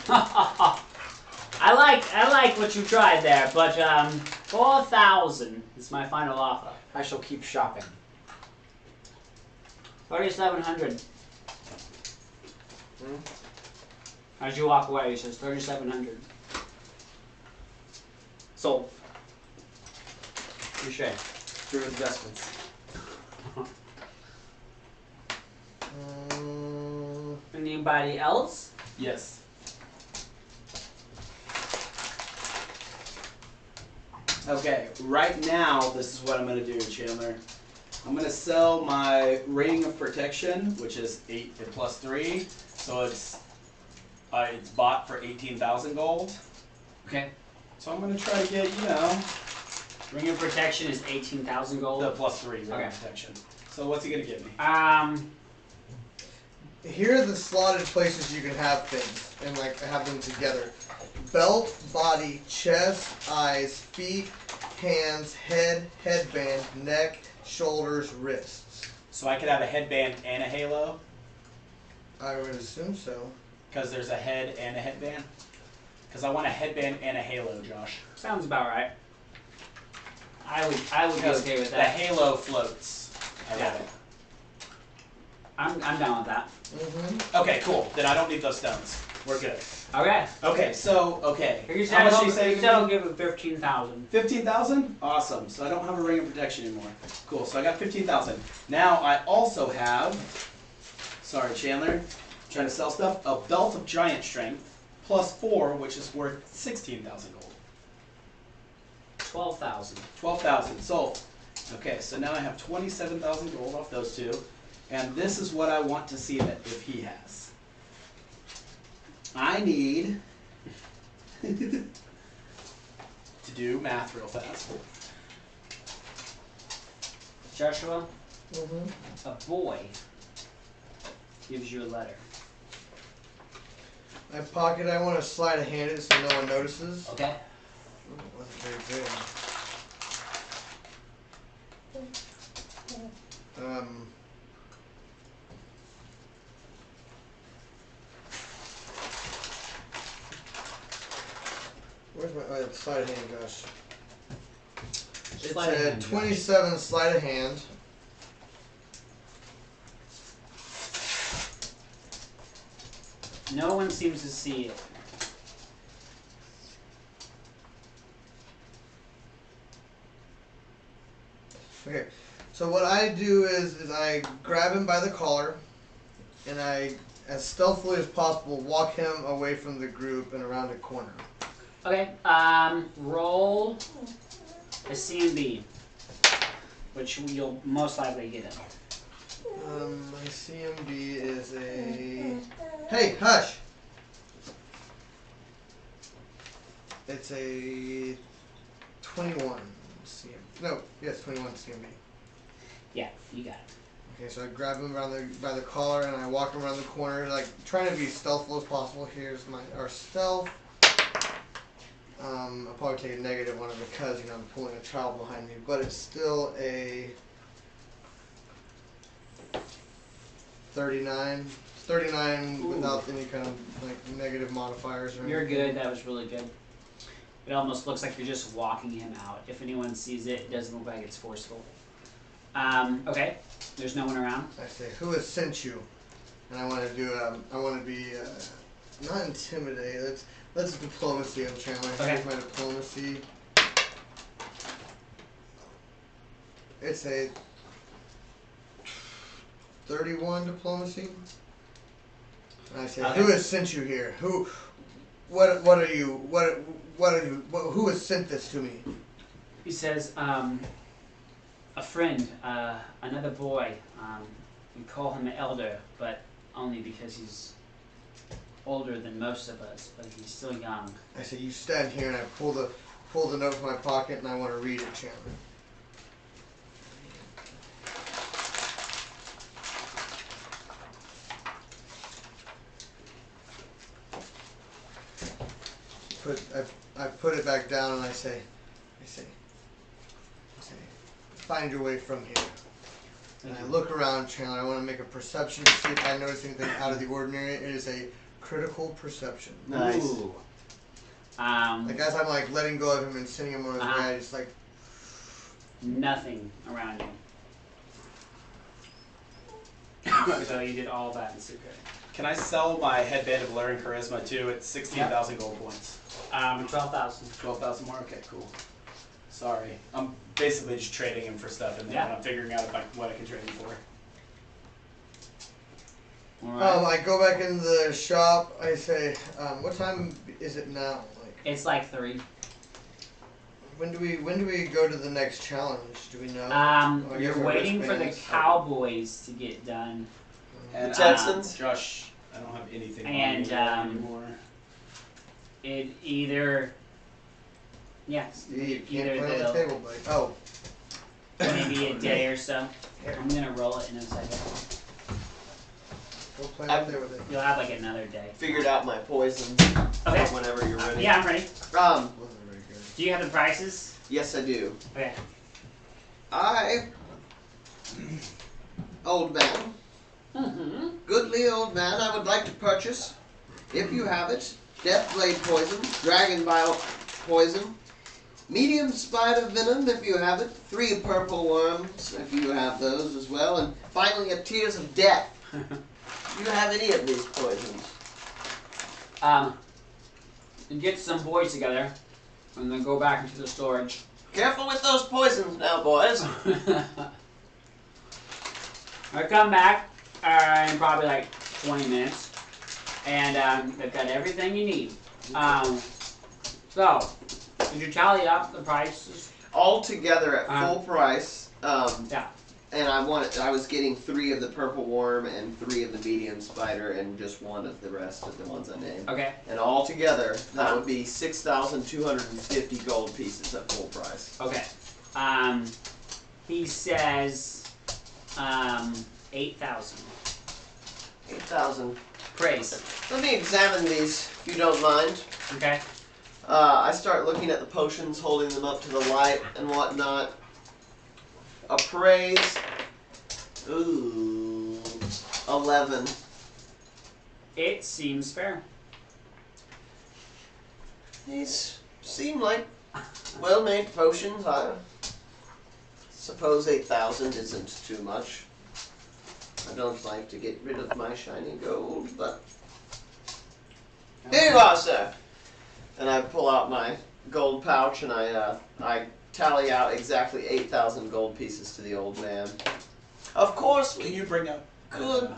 like what you tried there, but 4,000 is my final offer. I shall keep shopping. 3,700. As you walk away, he says 3,700. Sold. Touché. Druid's vestments. Anybody else? Yes. Okay, right now, this is what I'm going to do, Chandler. I'm going to sell my Ring of Protection, which is 8 plus 3. So it's bought for 18,000 gold. Okay. So I'm going to try to get, you know, Ring of Protection is 18,000 gold. the plus 3 Ring Okay. of Protection. So what's he going to give me? Here are the slotted places you can have things and like have them together. Belt, body, chest, eyes, feet, hands, head, headband, neck, shoulders, wrists. So I could have a headband and a halo? I would assume so. Because there's a head and a headband? Because I want a headband and a halo, Josh. Sounds about right. I would be Because okay with the that. halo floats. I love Yeah. it. I'm down with that. Mm-hmm. Okay, cool. Then I don't need those stones. We're good. Okay. Okay, so, okay. You How much are you said saying? I'll give it 15,000. 15,000? Awesome. So I don't have a Ring of Protection anymore. Cool. So I got 15,000. Now I also have, sorry, Chandler, trying to sell stuff, a Belt of Giant Strength plus 4, which is worth 16,000 gold. 12,000. 12,000 sold. Okay, so now I have 27,000 gold off those two. And this is what I want to see that if he has. I need to do math real fast. Joshua, Mm-hmm. a boy gives you a letter. My pocket, I want to slide a hand in so no one notices. Okay. Ooh, it wasn't very big. Where's my sleight of hand, Josh? It's Sleight of a hand, Josh. 27 sleight of hand. No one seems to see it. Okay, so what I do is I grab him by the collar, and I, as stealthily as possible, walk him away from the group and around a corner. Okay. Roll a C&B, which you'll most likely get it. My CMB is a... Hey, hush! It's a 21 CMB. No, yes, 21 CMB. Yeah, you got it. Okay, so I grab him by the collar and I walk him around the corner, like trying to be stealthful as possible. Here's our stealth. I'll probably take a negative one because I'm pulling a child behind me, but it's still a 39. 39 Ooh. without any kind of like negative modifiers or You're anything. good. That was really good. It almost looks like you're just walking him out. If anyone sees it, it doesn't look like it's forceful. Okay. There's no one around. I say, who has sent you? And I want to do. I want to be not intimidate. Let's diplomacy. I'm channeling. Okay. Here's my diplomacy. It's a 31 diplomacy. And I say, Okay. who has sent you here? Who? What are you? What are you? Who has sent this to me? He says, a friend, another boy. We call him an elder, but only because he's older than most of us, but he's still young. I say, you stand here, and I pull the note from my pocket, and I want to read it, Chandler. I put it back down, and I say, find your way from here. And I look around, Chandler. I want to make a perception to see if I notice anything out of the ordinary. It is a critical perception. Nice. Ooh. Like as I'm like letting go of him and sending him on his way, I just like Nothing around you. So you did all that in secret. Can I sell my headband of Alluring Charisma too at 16,000 gold points? 12,000. 12,000 more? Okay, cool. Sorry. I'm basically just trading him for stuff and then Yeah. I'm figuring out what I can trade him for. Alright. I go back into the shop. I say, what time is it now? Like, It's like 3. when do we go to the next challenge? Do we know? I You're guess our waiting for the wristbands. Cowboys to get done. And Texans? Josh, I don't have anything And, on me anymore. It either, yes, You can't either play on the they'll table, buddy. Oh. maybe a day or so. Here, I'm gonna roll it in a second. Go play out there with it. You'll have like another day. Figured out my poison. Okay. Whenever you're ready. Yeah, I'm ready. Wasn't very good. Do you have the prices? Yes, I do. Okay. Old man, Mm-hmm. goodly old man, I would like to purchase, if you have it, death blade poison, dragon bile poison, medium spider venom, if you have it, 3 purple worms, if you have those as well, and finally a tears of death. Do you have any of these poisons? Get some boys together, and then go back into the storage. Careful with those poisons now, boys. I come back in probably like 20 minutes, and they've got everything you need. So, did you tally up the prices? All together at full price. Yeah. And I was getting 3 of the purple worm and 3 of the medium spider and just 1 of the rest of the ones I named. Okay. And all together, that would be 6,250 gold pieces at full price. Okay. He says 8,000. 8,000. Praise. Let me examine these, if you don't mind. Okay. I start looking at the potions, holding them up to the light and whatnot. Appraise. Ooh. 11. It seems fair. These seem like well-made potions. I suppose 8,000 isn't too much. I don't like to get rid of my shiny gold, but here you are, sir. And I pull out my gold pouch and I tally out exactly 8,000 gold pieces to the old man. Of course, Can you bring up good.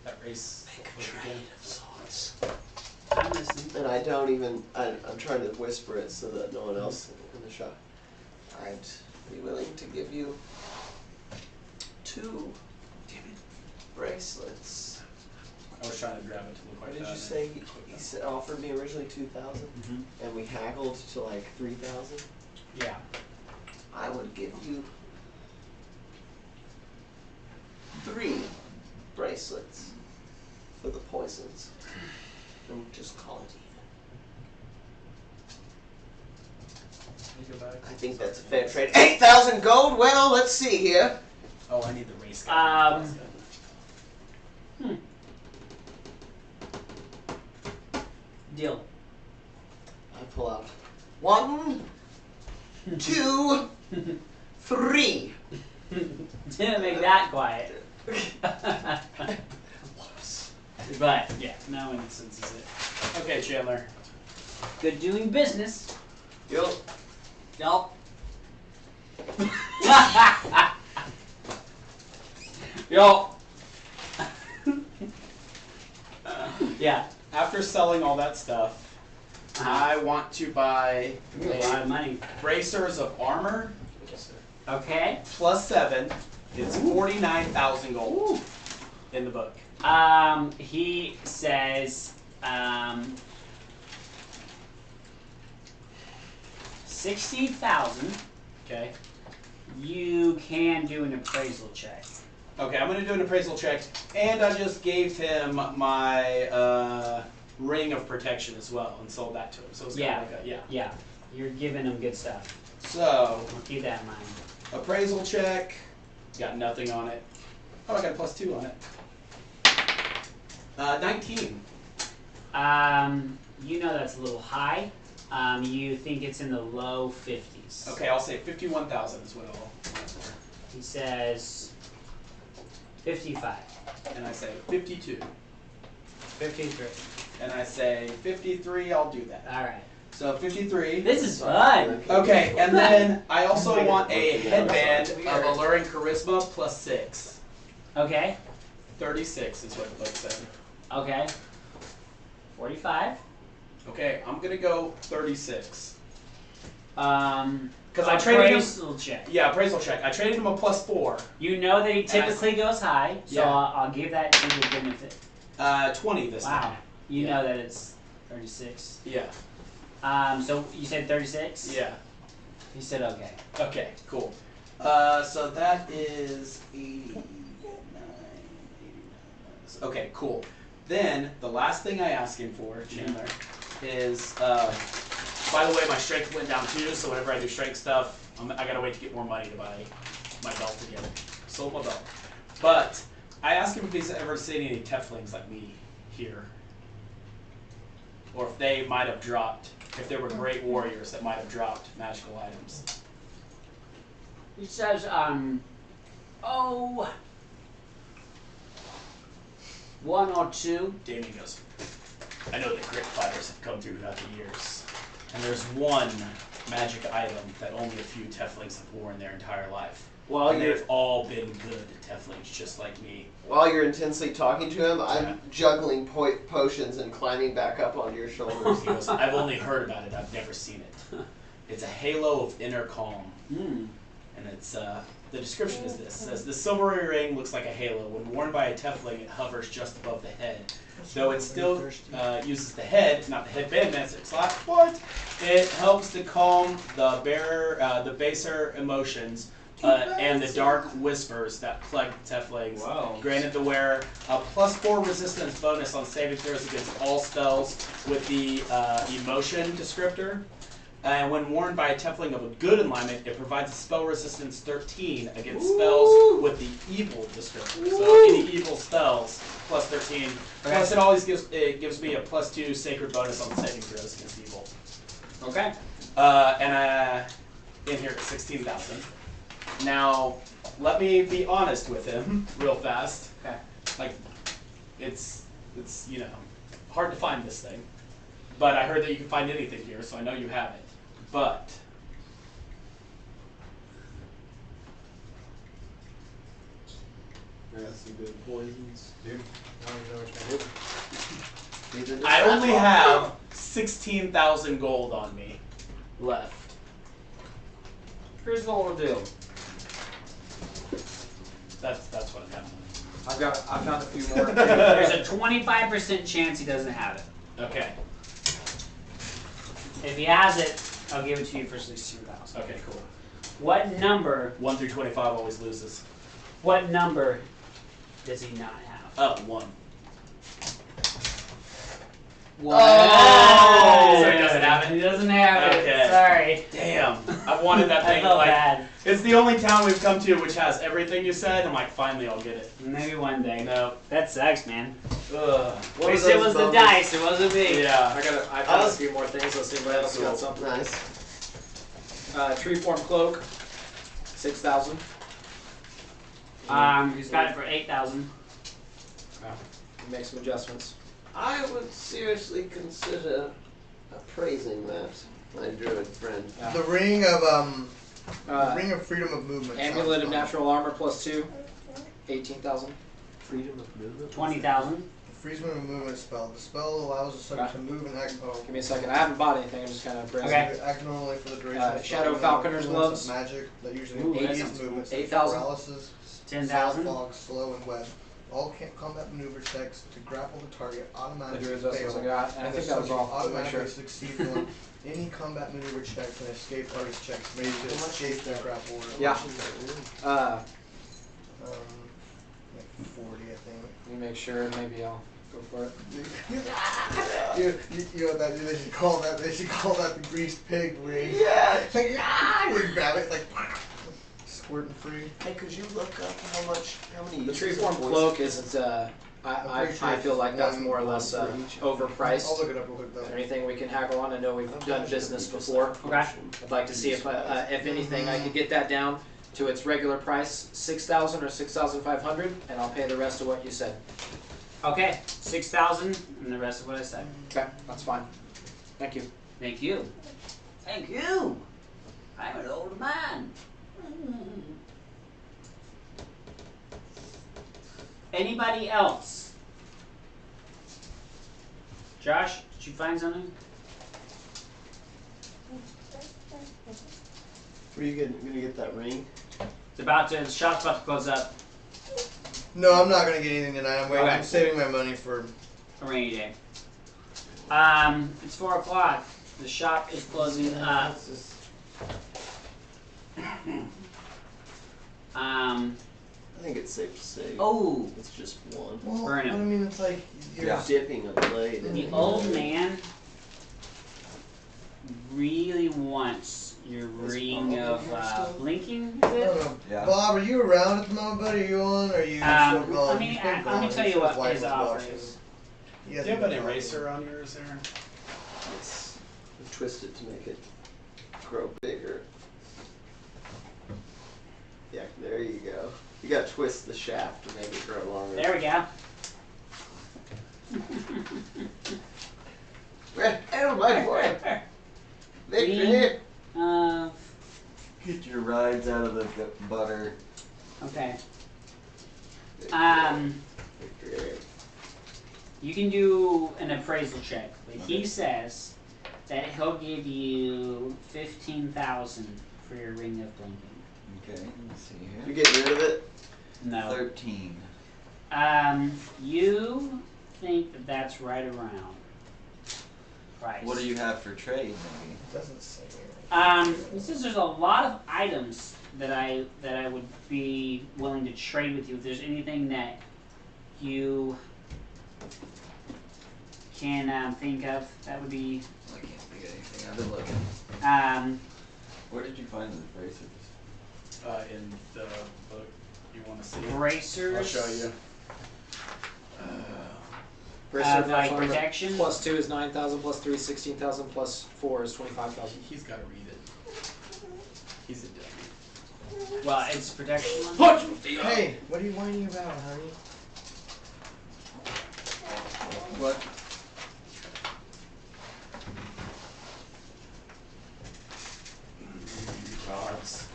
that race? of sorts. I'm listening. And I don't even, I'm trying to whisper it so that no one else in the shop. I'd be willing to give you 2 bracelets. I was trying to grab it to look What like did that. you say? He said, offered me originally 2,000 Mm-hmm. and we haggled to like 3,000? Yeah. I would give you 3 bracelets for the poisons. And just call it even. I think that's a fair trade. 8,000 gold? Well, let's see here. Oh, I need the race guy. Deal. I pull out 1, 2, 3. Didn't make that quiet. But, yeah, no one senses it. Okay, Chandler. Good doing business. Yo, Yup. Yo. Yeah. After selling all that stuff, I want to buy A lot of money. bracers of armor Okay. plus 7. It's 49,000 gold in the book. He says, 60,000. Okay. You can do an appraisal check. Okay, I'm going to do an appraisal check, and I just gave him my ring of protection as well and sold that to him. So it's kind Yeah. of like a, Yeah. You're giving him good stuff. So, I'll keep that in mind. appraisal check, got nothing on it. Oh, I got a +2 on it. 19. You know that's a little high. You think it's in the low 50s. Okay, I'll say 51,000 is what I'll He says 55. and I say 52. 53. And I say 53, I'll do that. Alright. So 53. This is fun. Okay, and then I also want a headband of alluring charisma +6. Okay. 36 is what the book said. Okay. 45. Okay, I'm gonna go 36. Because I traded him. appraisal check. Yeah, appraisal check. I traded him a +4. You know that he typically goes high, so Yeah. I'll give that to the benefit. 20 this time. Wow. You Yeah. know that it's 36. Yeah. So you said 36? Yeah. He said okay. Okay, cool. So that is 89. Okay, cool. Then the last thing I ask him for, Chandler, is by the way, my strength went down too. So whenever I do strength stuff, I gotta wait to get more money to buy my belt again. Sold my belt. But I asked him if he's ever seen any Teflings like me here, or if they might have dropped, if there were great warriors that might have dropped magical items. He says, one or two. Damien goes, I know that great fighters have come throughout the years, and there's one magic item that only a few Teflings have worn their entire life. While And you're they've all been good Teflings, just like me. while you're intensely talking to him, I'm juggling potions and climbing back up onto your shoulders. He goes, I've only heard about it, I've never seen it. It's a halo of inner calm. And it's, the description is this. It says, the silvery ring looks like a halo. When worn by a Tefling, it hovers just above the head. Though it still uses the head, not the headband, that's its last part, it helps to calm the baser emotions and the dark whispers that plague Teflings. Whoa. Granted the wearer a +4 resistance bonus on saving throws against all spells with the emotion descriptor. And when worn by a Tefling of a good alignment, it provides a spell resistance 13 against spells with the evil descriptor. So any evil spells, +13. Plus it always gives me a +2 sacred bonus on saving throws against evil. Okay. And in here it's 16,000. Now, let me be honest with him real fast. Okay. Like, it's hard to find this thing. But I heard that you can find anything here, so I know you have it. But I got some good poisons. Dude, I don't even know what you're doing. I only have 16,000 gold on me left. Here's what we'll do. That's what I have. I found a few more. There's a 25% chance he doesn't have it. Okay. If he has it, I'll give it to you for 16,000. Okay, cool. What number? 1 through 25 always loses. What number does he not have? 1. Oh! So he doesn't have it? He doesn't have Okay. it. Sorry. Damn. I've wanted that I thing felt like bad. it's the only town we've come to which has everything you said. I'm like, finally I'll get it. Maybe one day. No. That sucks, man. Ugh. At least it was the dice. It wasn't me. Yeah. I found a few more things. Let's see if anybody else got something. Nice. Tree form cloak, 6,000. He's got it for 8,000. Make some adjustments. I would seriously consider appraising that, my druid friend. The ring of freedom of movement. Amulet sounds of fun. natural armor +2, 18,000. Freedom of movement? 20,000. The freedom of movement spell. The spell allows the subject to move and act. Oh, Give me a second. I haven't bought anything. I'm just kind of bracing. Okay. Act normally for the duration. of the Shadow spell. Falconer's Influence of gloves. Magic that usually Ooh, that immediate sounds movements. cool. 8,000. Paralysis. 10,000. Fog, slow, and web. All combat maneuver checks to grapple the target The automatically druid's that's fail. what I got. And I And think the that was all. subject I'll make sure. automatically succeed on any combat maneuver checks and escape artist checks made to escape the grapple. Yeah. Like 40, I think. Let me make sure. Maybe I'll go for it. You know what that they should call that? They should call that the greased pig ring. Yeah! Like, you grab it like squirting free. Hey, could you look up how many The uses tree of form poison? cloak isn't. I'm pretty sure I feel like that's one- more or less one for each. overpriced. I'll look it up real quick Is though. there anything we can haggle on? I know we've done business before. Okay. I'd like to see if anything, I could get that down to its regular price, 6,000 or 6,500, and I'll pay the rest of what you said. Okay. 6,000 and the rest of what I said. Okay, that's fine. Thank you. Thank you. Thank you. I'm an old man. Anybody else? Josh, did you find something? Were you gonna get that ring? The shop's about to close up. No, I'm not gonna get anything tonight. I'm waiting. Okay. I'm saving my money for. A rainy day. It's 4 o'clock. The shop is closing up. I think it's safe to say. Oh, It's just one. Well, Burn it. I mean, it's like you're Yeah. Dipping a blade in the old man really wants your ring of blinking. Is I it? don't know. Yeah. Bob, are you around at the moment, buddy? Are you on? Or are you so-called? let me He's been let gone. me tell He you said what wife his was offer watching. is. He Do you hasn't have an been gone. eraser on yours there? It's twisted to make it grow bigger. Yeah, there you go. You gotta twist the shaft to make it grow longer. There we go. Oh my boy! Victory! Get your rides out of the butter. Okay. Victory. You can do an appraisal check, but he says that he'll give you 15,000 for your ring of blinking. Okay, let's see You here. getting rid of it? No. 13. You think that that's right around price. What do you have for trade, maybe? It doesn't say here. He says there's a lot of items that I would be willing to trade with you. If there's anything that you can think of, that would be. I can't think of anything. I've been looking. Where did you find the bracers? In the book you want to see. Bracers. I'll show you. Like protection. Plus 2 is 9,000, plus 3 is 16,000, plus 4 is 25,000. He's got to read it. He's a dummy. Well, it's protection. One. Hey, what are you whining about, honey? What? Rods.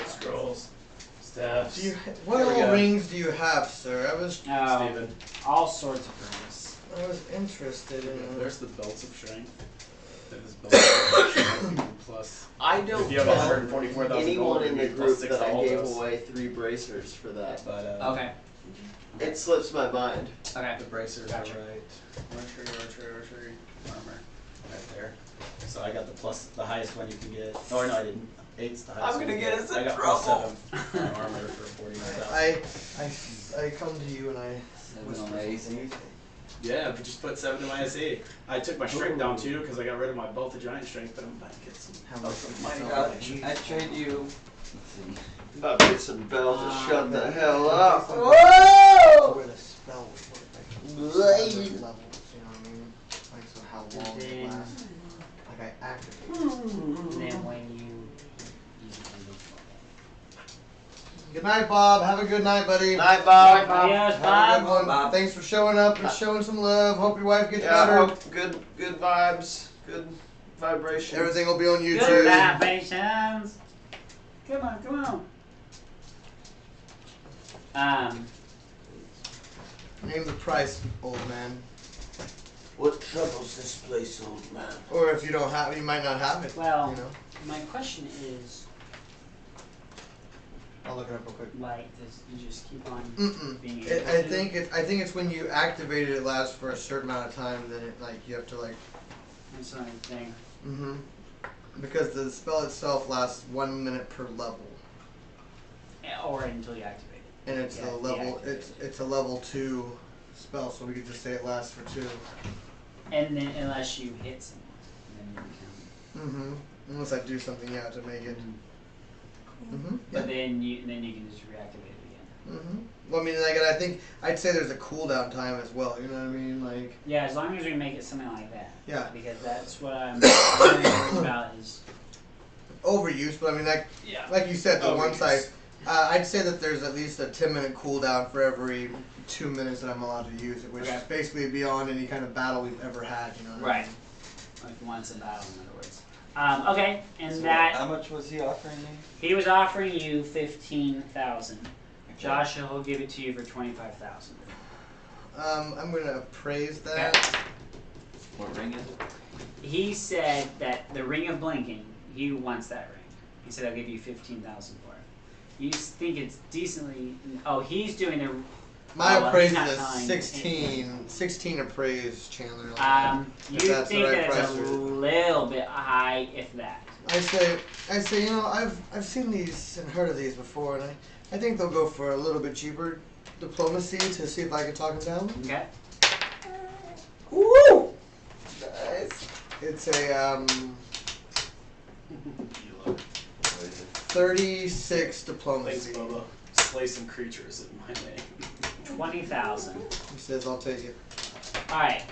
Scrolls. Staffs. Do you? What Here we all go. rings do you have, sir? I was Steven. All sorts of rings. interested in. There's the belts of strength. That is belts of strength plus. I don't If you have tell 144,000 anyone gold, in the you get plus group 6 that I all gave those. away 3 bracers for that. But Okay. It slips my mind. Okay. the bracers Gotcha. are right. Archery, armor. Right there. So I got the highest one you can get. Oh no, I didn't. 8's the highest I'm one gonna you get get. us in I got trouble. plus 7 on armor for 49,000. I come to you and I 7 on the AC. Yeah, but just put 7 to my SE. I took my strength down too because I got rid of my belt of giant strength, but I'm about to get some. How much some would you mighty sell God. it? I trade you. Let's see. About to get some bells to shut the hell up. Where Whoa! the spell would work, like Blade. certain levels, you know what I mean? Like so, how long it then- lasts. Like I activate. And then when you use it, Good night, Bob. Have a good night, buddy. Night, Bob. Adios, Have a Bob. good one. Bob. Thanks for showing up and showing some love. Hope your wife gets Yeah, I better. hope good vibes, good vibrations. Everything will be on Good YouTube. vibrations. Come on. Name the price, old man. What troubles this place, old man? Or if you don't have it, you might not have it. Well- you know. My question is, I'll look it up real quick. like, does you just keep on Mm-mm. being able I to? think it's when you activate it, it lasts for a certain amount of time. Then it you have to That's another thing. because the spell itself lasts 1 minute per level, Or until you activate it. and it's Yeah, a level deactivate it's a level 2 spell, so we could just say it lasts for 2. And then unless you hit someone, then you can. Unless I do something to make it. But then you can just reactivate it again. Well, I mean, I think I'd say there's a cooldown time as well. You know what I mean? Like. Yeah, as long as we make it something like that. Yeah. Because that's what I'm worried about is. Overuse, but I mean, like you said, the one side. I'd say that there's at least a 10-minute cooldown for every 2 minutes that I'm allowed to use it, which is basically beyond any kind of battle we've ever had. You know what I mean? Like once a battle, in other words. Okay, and So that how much was he offering me? he was offering you 15,000. Josh, he'll give it to you for 25,000. I'm gonna appraise that. Okay. What ring is it? He said that the ring of blinking, he wants that ring. He said I'll give you 15,000 for it. You think it's decently? Oh, he's doing the. My well, appraisal he's is not telling 16 appraised, Chandler. You If that's the think right that it's price a for it. little bit high, if that. I say, you know, I've seen these and heard of these before, and I think they'll go for a little bit cheaper diplomacy to see if I can talk them down. Okay. Woo! Nice. It's a What is it? 36 Thanks, diplomacy. Bubba. Slay some creatures in my name. 20,000. He says I'll take it. All right.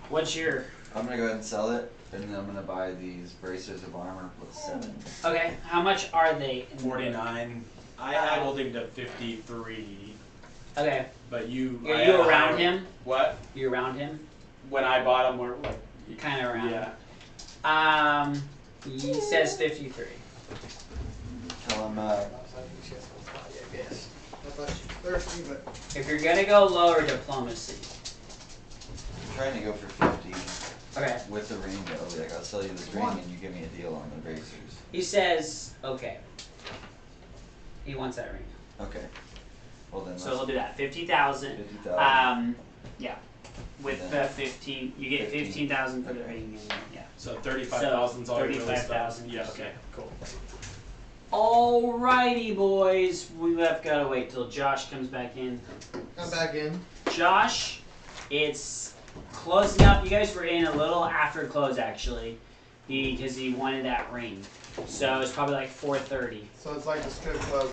What's your? I'm gonna go ahead and sell it, and then I'm gonna buy these bracers of armor with 7. Okay. How much are they? In 49. I haggled him to 53, Okay. but you. Are I you had a around higher- him? What? You around him? When I bought them, we're like. Kind of around. Yeah. He says 53. Tell him, I thought she was thirsty, but If you're gonna go lower diplomacy. I'm trying to go for 50 Okay. with the ring though. Like, I'll sell you this ring and you give me a deal on the bracers. He says okay. He wants that ring. Okay. Well then, So let's he'll do that. 50,000. 50,000. Yeah. With Then the 15, you get 15,000 for the Okay. ring, and yeah. So 35,000's all you really spent. 35,000. Yeah. Okay. Cool. Alrighty, boys. We have got to wait till Josh comes back in. I'm back in. Josh, it's closing up. You guys were in a little after close actually, because he wanted that ring. So it's probably like 4:30. So it's like the strip club.